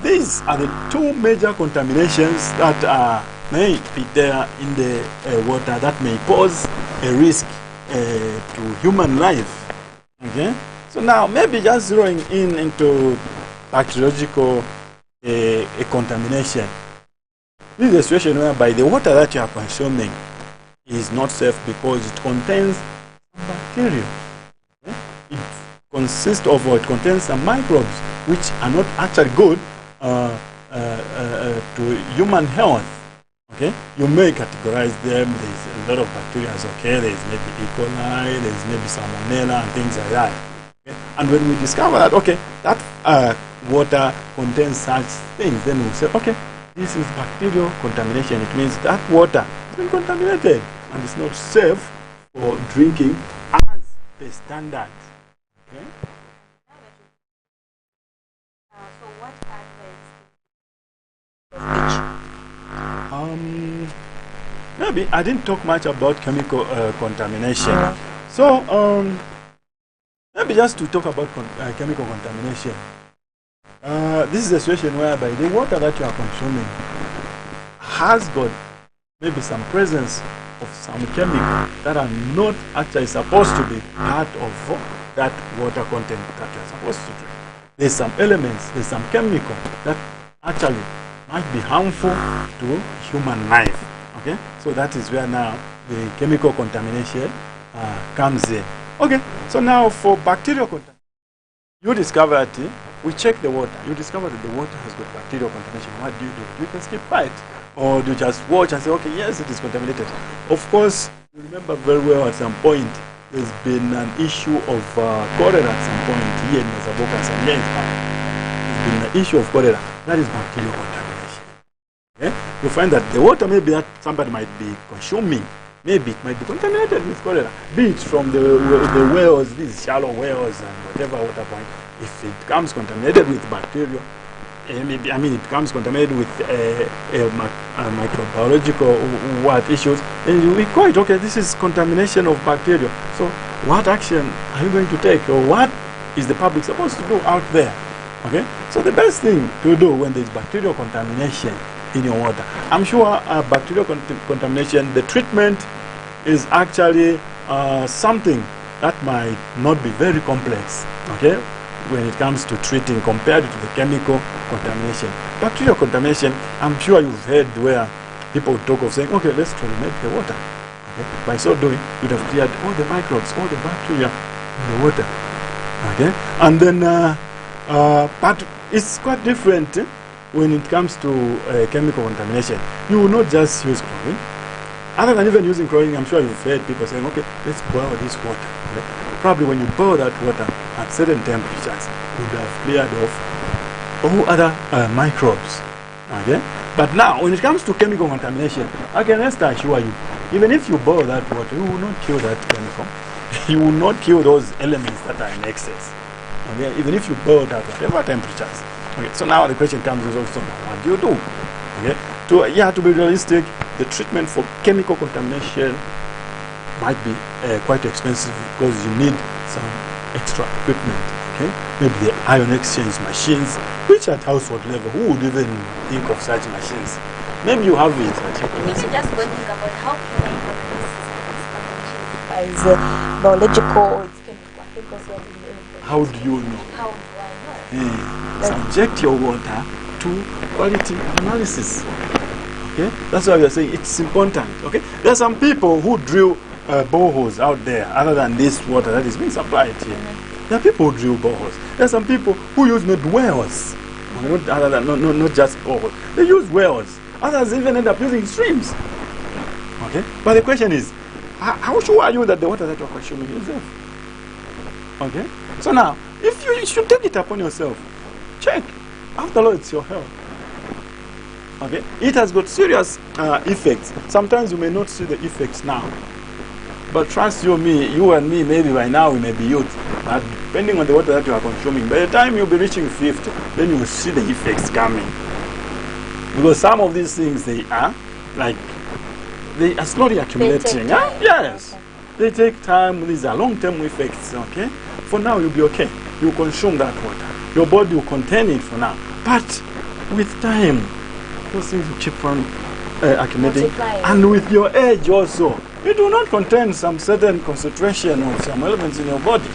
these are the two major contaminations that may be there in the water that may pose a risk to human life. Okay. So now maybe just zeroing into bacteriological a contamination. This is a situation whereby the water that you are consuming is not safe because it contains bacteria. Okay? It consists of, or it contains some microbes which are not actually good to human health. Okay, you may categorize them. There's a lot of bacteria. Okay, there's maybe E. coli, there's maybe salmonella and things like that. Okay? And when we discover that, okay, that water contains such things, then we say, okay, this is bacterial contamination. It means that water has been contaminated and it's not safe for drinking as per standard. Okay? So what are maybe I didn't talk much about chemical contamination. So maybe just to talk about chemical contamination. This is a situation whereby the water that you are consuming has got maybe some presence of some chemicals that are not actually supposed to be part of that water content that you are supposed to drink. There's some elements, there's some chemical that actually might be harmful to human life. Okay, so that is where now the chemical contamination comes in. Okay, so now for bacterial contamination, you discover that we check the water. You discover that the water has got bacterial contamination. What do? You can keep quiet, or do you just watch and say, okay, yes, it is contaminated? Of course, you remember very well at some point there's been an issue of cholera at some point here in Mazaboka some years back. There's been an issue of cholera. That is bacterial contamination. Okay? You find that the water maybe that somebody might be consuming, maybe it might be contaminated with cholera, be it from the wells, these shallow wells and whatever water point. If it comes contaminated with bacteria, maybe it comes contaminated with microbiological issues, then we call it, okay, this is contamination of bacteria. So what action are you going to take, or what is the public supposed to do out there? Okay, so the best thing to do when there's bacterial contamination in your water, I'm sure bacterial contamination, the treatment is actually something that might not be very complex. Okay, when it comes to treating compared to the chemical contamination. Bacterial contamination, I'm sure you've heard where people talk of saying, okay, let's chlorinate the water. Okay? By so doing, you'd have cleared all the microbes, all the bacteria in the water. Okay? And then, but it's quite different when it comes to chemical contamination. You will not just use chlorine. Other than even using chlorine, I'm sure you've heard people saying, okay, let's boil this water. Okay? Probably when you boil that water at certain temperatures, you would have cleared off all other microbes. Okay? But now, when it comes to chemical contamination, I can rest assure you, even if you boil that water, you will not kill that chemical. You will not kill those elements that are in excess. Okay? Even if you boil that at whatever temperatures. Okay? So now the question comes is also, what do you do? Okay? To be realistic, the treatment for chemical contamination might be quite expensive because you need some extra equipment. Okay, maybe the ion exchange machines, which at household level, who would even think of such machines? Maybe you have it. We should just go think about how can I know this is biological or it's chemical. How do you know? How do I know? Subject your water to quality analysis. Okay, that's why we are saying it's important. Okay, there are some people who drill boreholes out there other than this water that is being supplied here. There are people who drill boreholes. There are some people who use maybe wells, not just boreholes. They use wells. Others even end up using streams. Okay, but the question is, how sure are you that the water that you are consuming is safe? Okay, so now if you should take it upon yourself, check. After all, it's your health. Okay, it has got serious effects. Sometimes you may not see the effects now. But trust you and me, maybe by now we may be youth. But depending on the water that you are consuming, by the time you'll be reaching 50, then you will see the effects coming. Because some of these things, they are slowly accumulating. time. Yes. They take time. These are long-term effects, okay? For now, you'll be okay. You consume that water. Your body will contain it for now. But with time, those things will keep on accumulating. And with your age also, it will not contain some certain concentration of some elements in your body.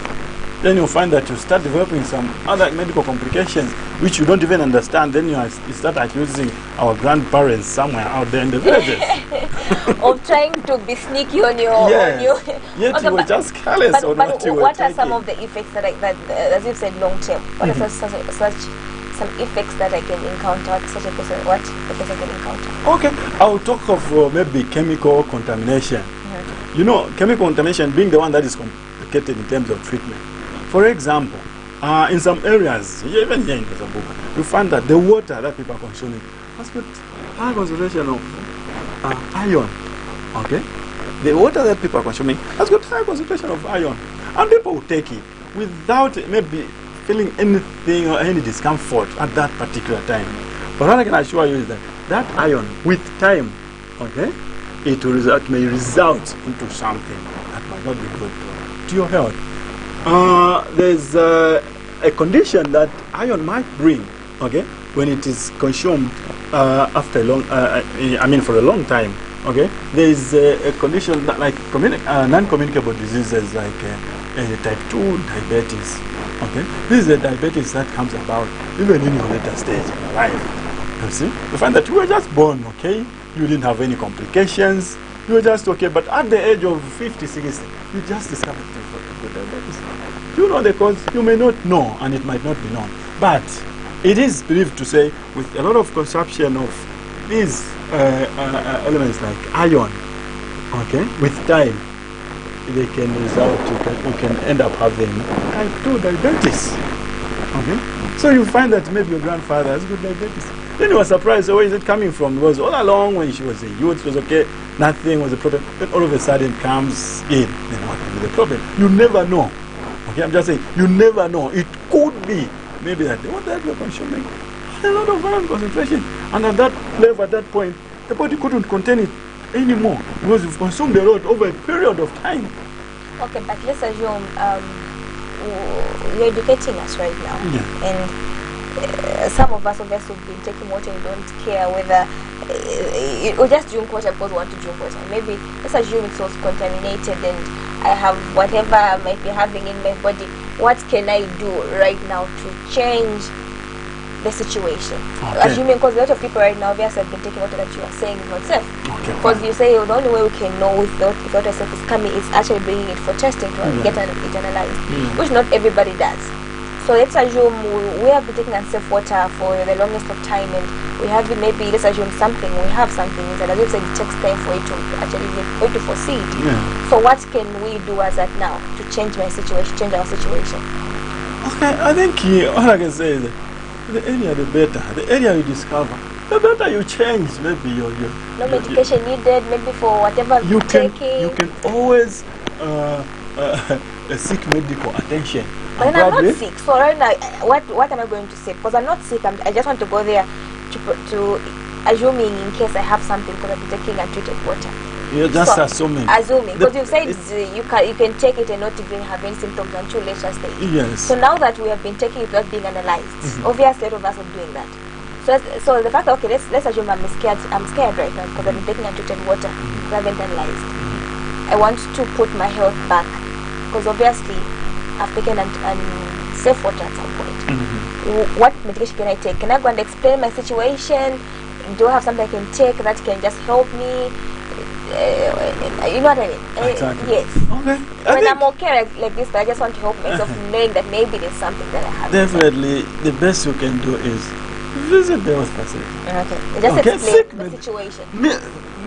Then you'll find that you start developing some other medical complications which you don't even understand. Then you start accusing our grandparents somewhere out there in the villages. Of trying to be sneaky on your... Yes. Yet Okay, you were just careless on what you were what are taking. some of the effects that, as you said, long term? What are some effects that I can encounter? What a person can encounter? Okay, I'll talk of maybe chemical contamination. You know, chemical contamination being the one that is complicated in terms of treatment. For example, in some areas, even here in Mozambique, you find that the water that people are consuming has got high concentration of iron. Okay? The water that people are consuming has got high concentration of iron. And people will take it without maybe feeling anything or any discomfort at that particular time. But what I can assure you is that that iron, with time, okay, it may result into something that might not be good to your health. There's a condition that iron might bring, okay, when it is consumed after a long, for a long time, okay. There is a condition that like non-communicable diseases like type 2 diabetes, okay. This is a diabetes that comes about even in your later stage in your life. You see, you find that you were just born, okay, you didn't have any complications, you were just okay, but at the age of 50, 60, you just discovered diabetes. You know the cause, you may not know, and it might not be known. But it is believed to say, with a lot of consumption of these elements like iron, okay, with time, they can result, you can end up having type 2 diabetes. Okay? So you find that maybe your grandfather has got diabetes. Then you are surprised, so where is it coming from? Because all along when she was a youth, it was okay, nothing was a problem. Then all of a sudden comes in, then what will be the problem? You never know. Okay, I'm just saying, you never know. It could be maybe that the water that you're consuming had a lot of iron concentration. And at that level, at that point, the body couldn't contain it anymore because you've consumed a lot over a period of time. Okay, but let's assume you're educating us right now. Yeah. And some of us obviously have been taking water and don't care whether or just drink water because we want to drink water. Maybe let's assume it was contaminated and I have whatever I might be having in my body. What can I do right now to change the situation? Okay. Assuming, because a lot of people right now obviously have been taking water that you are saying is not safe. Okay. Because you say the only way we can know if water safe is coming is actually bringing it for testing to get it analyzed, which not everybody does. So let's assume we have been taking unsafe water for the longest of time, and we have maybe, let's assume we have something inside. As if it takes time for it to actually for it to foresee it. Yeah. So what can we do as at now to change our situation? Okay, I think all I can say is that the earlier the better. The earlier you discover, the better you change. Maybe no medication needed. Maybe for whatever you can taking. You can always seek medical attention. But I'm not sick, so right now, what am I going to say? Because I'm not sick, I just want to go there to assuming in case I have something because I've been taking untreated water. You're just assuming. Assuming, because you said you can take it and not even have any symptoms until later stage. Yes. So now that we have been taking it without being analyzed, obviously a lot of us are doing that. So the fact that, okay, let's assume I'm scared right now because I've been taking untreated water, because I haven't analyzed. I want to put my health back because obviously I've taken safe water at some point. What medication can I take? Can I go and explain my situation? Do I have something I can take that can just help me? You know what I mean? Exactly. Yes. Okay. When I'm okay like this, but I just want to help myself knowing that maybe there's something that I have. Definitely, the best you can do is visit the health facility. Okay. Just explain the situation.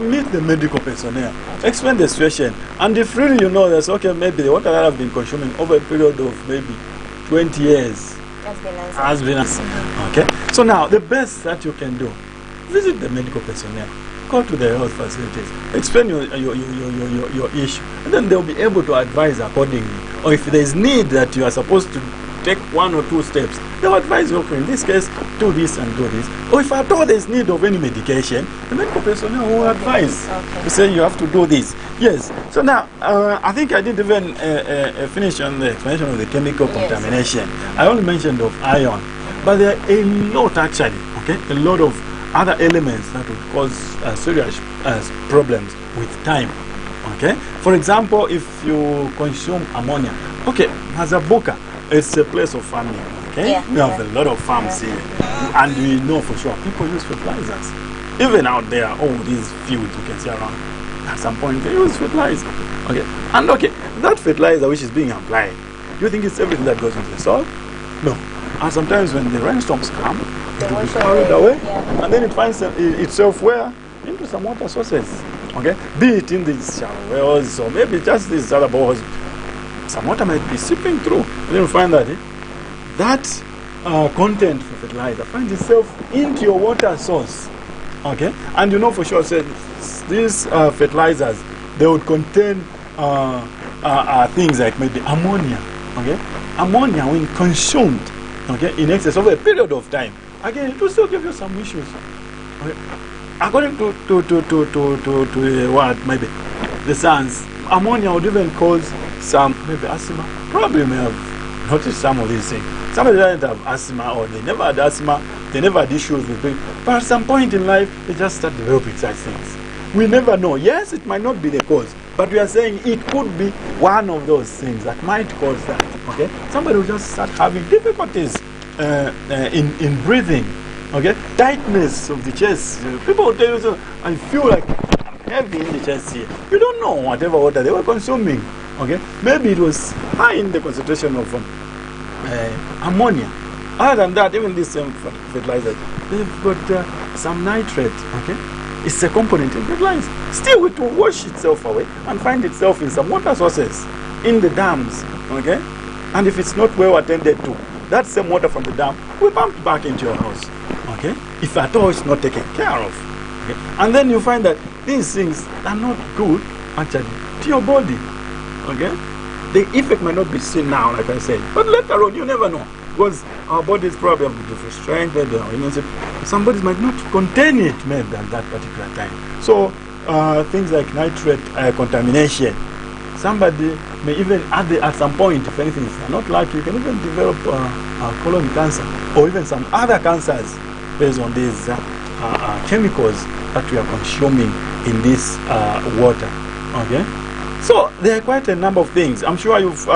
Meet the medical personnel. Explain the situation. And if really you know that's okay, maybe the water that I've been consuming over a period of maybe 20 years has been okay. So now the best that you can do, visit the medical personnel. Go to the health facilities. Explain your issue. And then they'll be able to advise accordingly. Or if there's need that you are supposed to take 1 or 2 steps, they'll advise you, okay, in this case, do this and do this. Or if at all there's need of any medication, the medical personnel will advise to say you have to do this. Yes. So now, I think I didn't even finish on the explanation of the chemical contamination. I only mentioned of iron, but there are a lot actually, okay? A lot of other elements that would cause serious problems with time, okay? For example, if you consume ammonia, okay, Mazabuka, it's a place of farming, okay? Yeah. We have a lot of farms here, and we know for sure people use fertilizers. Even out there, all these fields you can see around, at some point they use fertilizer, okay? And okay, that fertilizer which is being applied, do you think it's everything that goes into the soil? No. And sometimes when the rainstorms come, it will be carried away, and then it finds itself where? Into some water sources, okay? Be it in these shallow wells, or maybe just these other boreholes. Some water might be seeping through, and then you find that that content for fertilizer finds itself into your water source, okay? And you know for sure, say, these fertilizers, they would contain things like maybe ammonia, okay? Ammonia, when consumed, okay, in excess of a period of time, again, it will still give you some issues. Okay? According to what maybe the science, ammonia would even cause some maybe asthma. Probably may have noticed some of these things. Somebody doesn't have asthma, or they never had asthma, they never had issues with it, but at some point in life, they just start developing such things. We never know. Yes, it might not be the cause, but we are saying it could be one of those things that might cause that. Okay, somebody will just start having difficulties in breathing. Okay, tightness of the chest. People will tell you, so, I feel like I'm heavy in the chest here. You don't know whatever water they were consuming. Okay, maybe it was high in the concentration of ammonia. Other than that, even this same fertilizer, they've got some nitrate. Okay, it's a component in fertilizer. Still, it will wash itself away and find itself in some water sources, in the dams. Okay, and if it's not well attended to, that same water from the dam will pump back into your house. Okay, if at all it's not taken care of. Okay, and then you find that these things are not good actually to your body. Okay, the effect might not be seen now, like I said, but later on you never know, because our bodies probably have different strength, maybe our immune system. Some bodies might not contain it maybe at that particular time. So things like nitrate contamination, somebody may even at some point, if anything is not lucky, you can even develop colon cancer or even some other cancers based on these chemicals that we are consuming in this water. Okay, so there are quite a number of things. I'm sure you've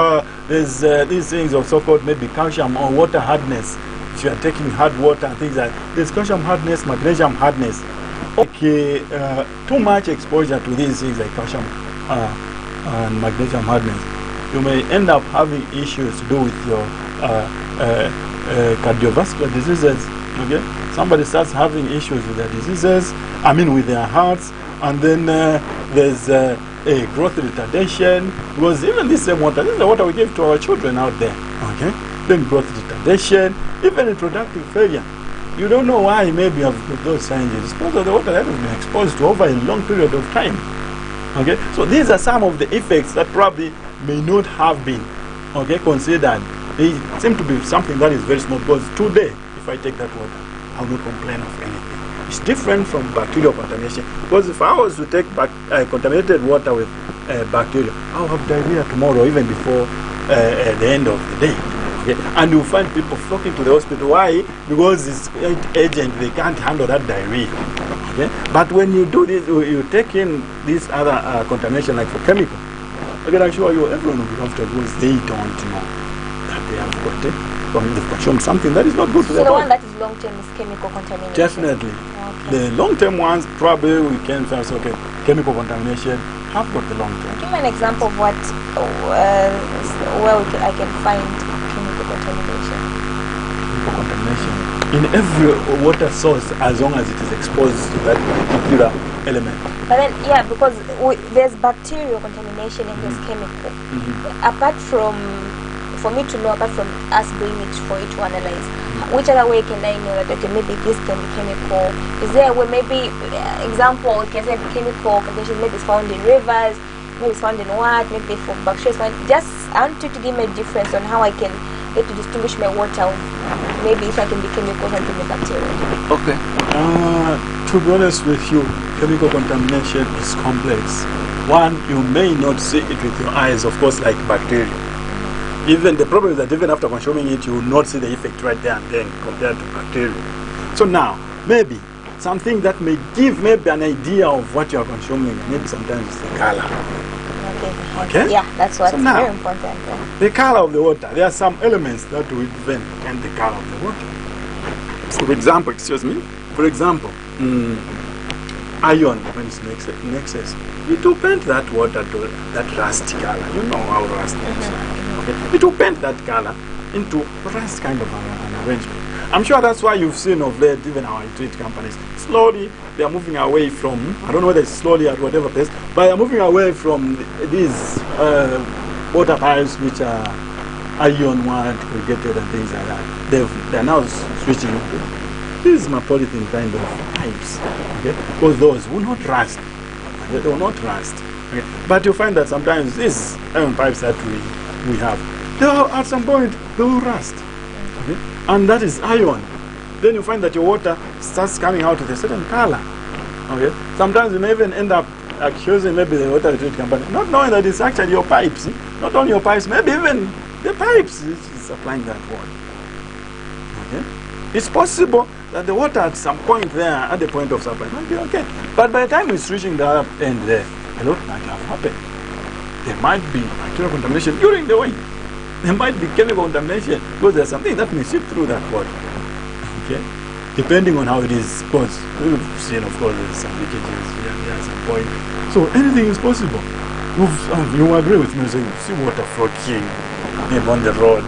there's these things of so-called maybe calcium or water hardness. If you are taking hard water and things like that, there's calcium hardness, magnesium hardness. Okay, too much exposure to these things like calcium and magnesium hardness, you may end up having issues to do with your cardiovascular diseases. Okay, somebody starts having issues with their diseases, I mean with their hearts, and then there's a growth retardation, because even this same water, this is the water we give to our children out there. Okay, then growth retardation, even reproductive failure. You don't know why maybe you have those signs. It's because of the water that has been exposed to over a long period of time. Okay, so these are some of the effects that probably may not have been considered. They seem to be something that is very small, because today, if I take that water, I will not complain of anything. It's different from bacterial contamination, because if I was to take contaminated water with bacteria, I'll have diarrhea tomorrow, even before the end of the day. Okay? And you'll find people flocking to the hospital. Why? Because it's agent, they can't handle that diarrhea. Okay? But when you do this, you take in this other contamination, like for chemical, I can assure you everyone will be comfortable, because they don't know that they have got it. They've consumed something that is not good for their body. So the one that is long-term is chemical contamination? Definitely. Okay. The long-term ones, probably we can say, okay, chemical contamination have got the long-term. Give me an example of what, where I can find chemical contamination. Chemical contamination in every water source, as long as it is exposed to that particular element. But then, yeah, because there's bacterial contamination and there's chemical. Apart from, for me to know, apart from us doing it for it to analyze, which other way can I know that, okay, maybe this can be chemical? Is there a way, maybe, example, we can say chemical contamination maybe is found in rivers, maybe it's found in what, maybe for bacteria is found. Just I want you to give me a difference on how I can get to distinguish my water. Maybe if I can be chemicals and be bacteria. Okay. To be honest with you, chemical contamination is complex. One, you may not see it with your eyes, of course, like bacteria. Even the problem is that even after consuming it, you will not see the effect right there and then compared to bacteria. So now, maybe something that may give maybe an idea of what you are consuming, maybe sometimes it's the color. Okay? Yeah, that's what's So now, very important. Yeah. the color of the water, there are some elements that will define the color of the water. So, for example, iron, when it's in excess, it will paint that water to that rusty color. You know how rust looks like. Okay? It will paint that color into rust kind of an arrangement. I'm sure that's why you've seen of late, even our utility companies, slowly they are moving away from, I don't know whether it's slowly at whatever pace, but they're moving away from these water pipes which are iron one, corrugated and things like that. They're now switching to these polythene kind of pipes, okay? Because those will not rust. They will not rust. Okay? But you find that sometimes these iron pipes that we have, at some point they will rust. Okay? And that is iron. Then you find that your water starts coming out with a certain color. Okay? Sometimes you may even end up accusing maybe the water utility company, not knowing that it's actually your pipes. Not only your pipes, maybe even the pipes which is supplying that water. Okay? It's possible that the water at some point there, at the point of supply, might be okay. But by the time it's reaching the other end there, a lot might have happened. There might be bacterial contamination during the way. There might be chemical contamination because there's something that may seep through that water. Okay? Depending on how it is, because we've seen, of course, there's some leakages here at some point. So anything is possible. You agree with me, so you see water flowing maybe on the road.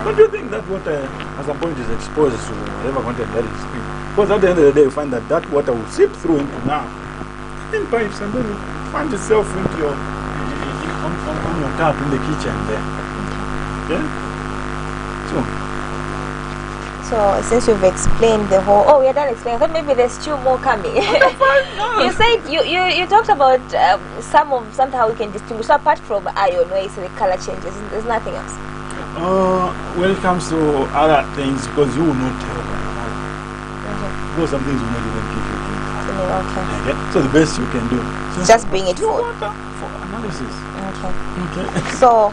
Don't you think that water at some point is exposed to whatever content that is in? Because at the end of the day, you find that that water will seep through into now in pipes and then it finds itself into your on your tap in the kitchen there. Okay? So since you've explained the whole, we are done explaining. I thought maybe there's still more coming. You said you talked about somehow we can distinguish. So apart from iron, where you say the color changes, there's nothing else. When it comes to other things, because you will not tell by because some things will not even give you things. Okay. So the best you can do is just bring it for analysis. Okay. So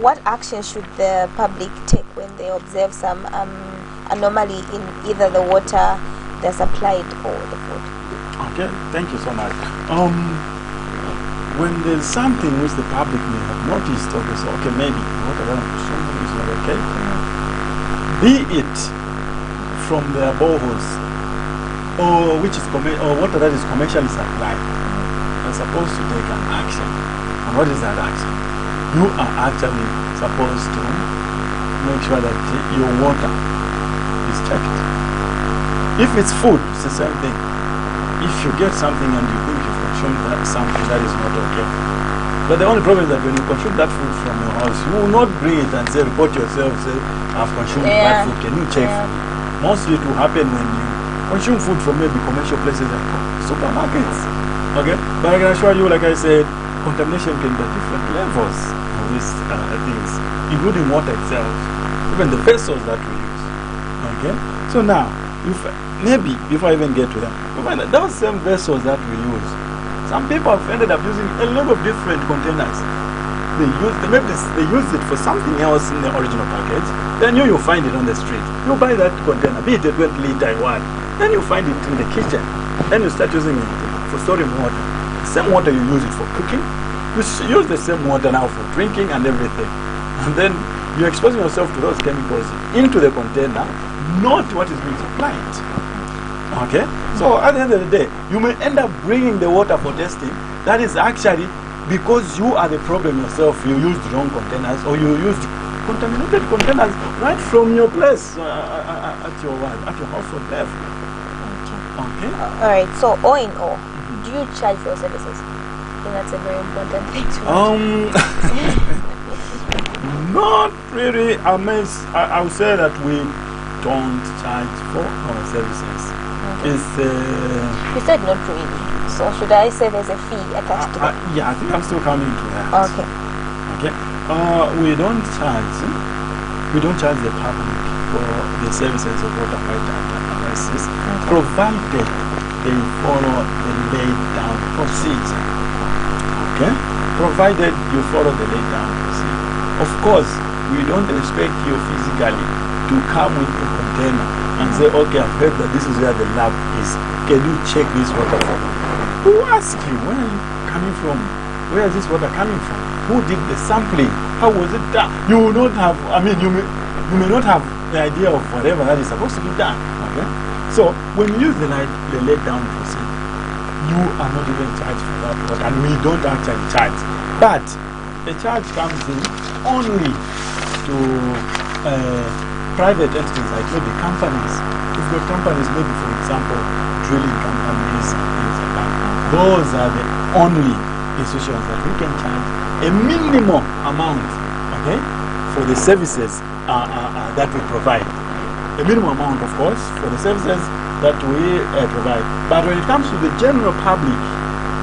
what action should the public take when they observe some anomaly in either the water that's supplied or the food? Okay, thank you so much. When there's something which the public may have noticed, okay, maybe water that I'm consuming is not okay, be it from their boreholes or water that is commercially supplied, you're supposed to take an action. And what is that action? You are actually supposed to make sure that your water is checked. If it's food, it's the same thing. If you get something and you think you've consumed something that is not okay. But the only problem is that when you consume that food from your house, you will not bring it and say, report yourself, say, I've consumed bad food, can you check for me? Mostly it will happen when you consume food from maybe commercial places like supermarkets. Okay? But I can assure you, like I said, contamination can be at different levels of these things, including water itself, even the vessels that we use. Okay? So now, maybe before I even get to them, you find that those same vessels that we use, some people have ended up using a lot of different containers. Maybe they use it for something else in the original package. Then you'll find it on the street. You buy that container, be it a 20-liter one. Then you find it in the kitchen. Then you start using it for storing water. The same water you use it for cooking. You use the same water now for drinking and everything. And then you're exposing yourself to those chemicals into the container, not what is being supplied. Okay? So at the end of the day, you may end up bringing the water for testing. That is actually because you are the problem yourself. You used wrong containers or you used contaminated containers right from your place at your household level. Okay. All right. So all in all, do you charge for your services? I think that's a very important thing to Not really. I would say that we don't charge for our services. Okay. You said not really. charges, or should I say there's a fee attached to that? Yeah, I think I'm still coming to that. Okay. Okay. We don't charge the public for the services of water quality analysis, provided they follow the laid down procedure. Okay? Provided you follow the laid down procedure. Of course, we don't expect you physically to come with a container and say, okay, I've heard that this is where the lab is. Can you check this water for me? Who asked you? Where are you coming from? Where is this water coming from? Who did the sampling? How was it done? You will not have, you may not have the idea of whatever that is supposed to be done. Okay? So when you use the laid down procedure, you are not even charged for that water, and we don't actually charge. But the charge comes in only to private entities, like maybe companies. You've got companies, maybe for example, drilling companies and things like that. Those are the only institutions that we can charge a minimum amount, okay, for the services that we provide. A minimum amount, of course, for the services that we provide. But when it comes to the general public,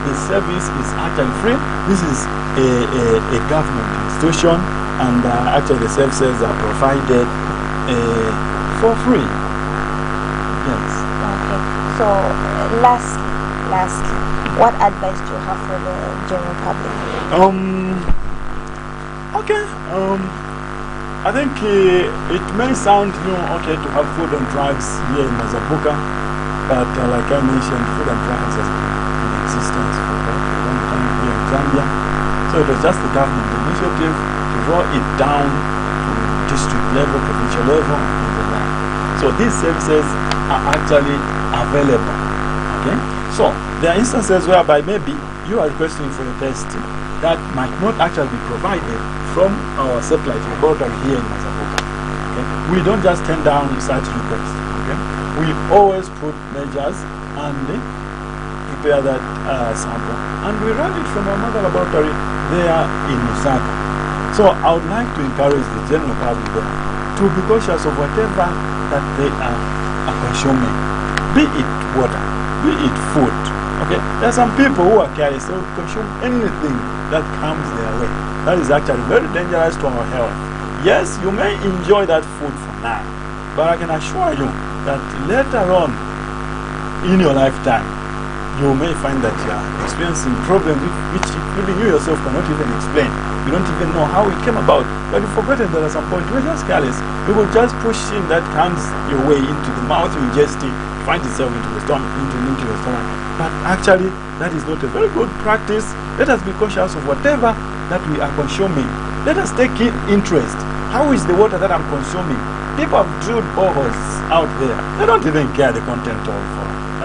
the service is actually free. This is a government institution, and actually the services are provided for free. Yes. Okay. So, lastly, what advice do you have for the general public? Okay. I think it may sound okay to have food and drugs here in Mazabuka, but like I mentioned, food and drugs has been in existence for a long time here in Zambia. So it was just the government initiative to roll it down to district level, provincial level, and things like that. So these services are actually available. Okay? So there are instances whereby maybe you are requesting for a test that might not actually be provided from our satellite laboratory here in Mazabuka. Okay? We don't just turn down such requests. Okay? We always put measures and prepare that sample, and we run it from our mother laboratory there in Lusaka. So I would like to encourage the general public there to be cautious of whatever that they are consuming, be it water, be it food. Okay, there are some people who are careless, they will consume anything that comes their way. That is actually very dangerous to our health. Yes, you may enjoy that food for now, but I can assure you that later on in your lifetime, you may find that you are experiencing problems which even you yourself cannot even explain. You don't even know how it came about, but you've forgotten that at some point you were just careless. You will just push in that comes your way into the mouth, you ingest it, finds itself into the stomach, into your stomach. But actually, that is not a very good practice. Let us be cautious of whatever that we are consuming. Let us take interest. How is the water that I'm consuming? People have drilled boreholes out there. They don't even care the content of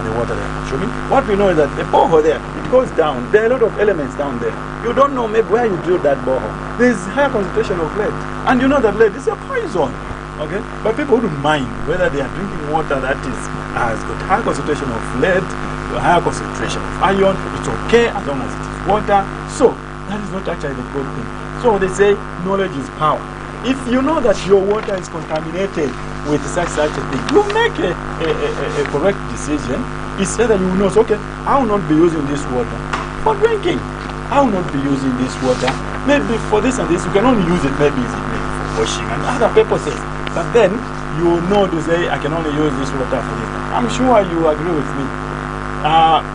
the water they are consuming. What we know is that the borehole there, it goes down. There are a lot of elements down there. You don't know maybe where you drilled that borehole. There is higher concentration of lead. And you know that lead is a poison. Okay? But people wouldn't mind whether they are drinking water that has got high concentration of lead, a higher concentration of iron. It's okay as long as it is water. So that is not actually the good thing. So they say knowledge is power. If you know that your water is contaminated with such a thing, you make a correct decision. It's either you know, okay, I will not be using this water for drinking. I will not be using this water. Maybe for this and this, you can only use it maybe for washing and other purposes. But then you know to say, I can only use this water for this. I'm sure you agree with me.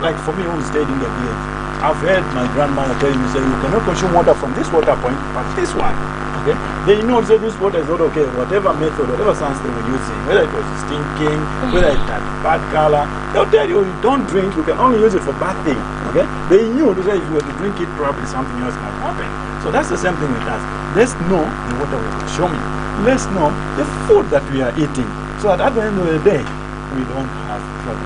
Like for me who stayed in the village, I've heard my grandmother tell me, say, you cannot consume water from this water point, but this one. Okay? They know that this water is not okay. Whatever method, whatever science they were using, whether it was stinking, whether it had bad color, they'll tell you, don't drink, you can only use it for bad things. Okay? They knew that if you were to drink it, probably something else might happen. So that's the same thing with us. Let's know the water we're consuming. Let's know the food that we are eating, so that at the end of the day, we don't have problems.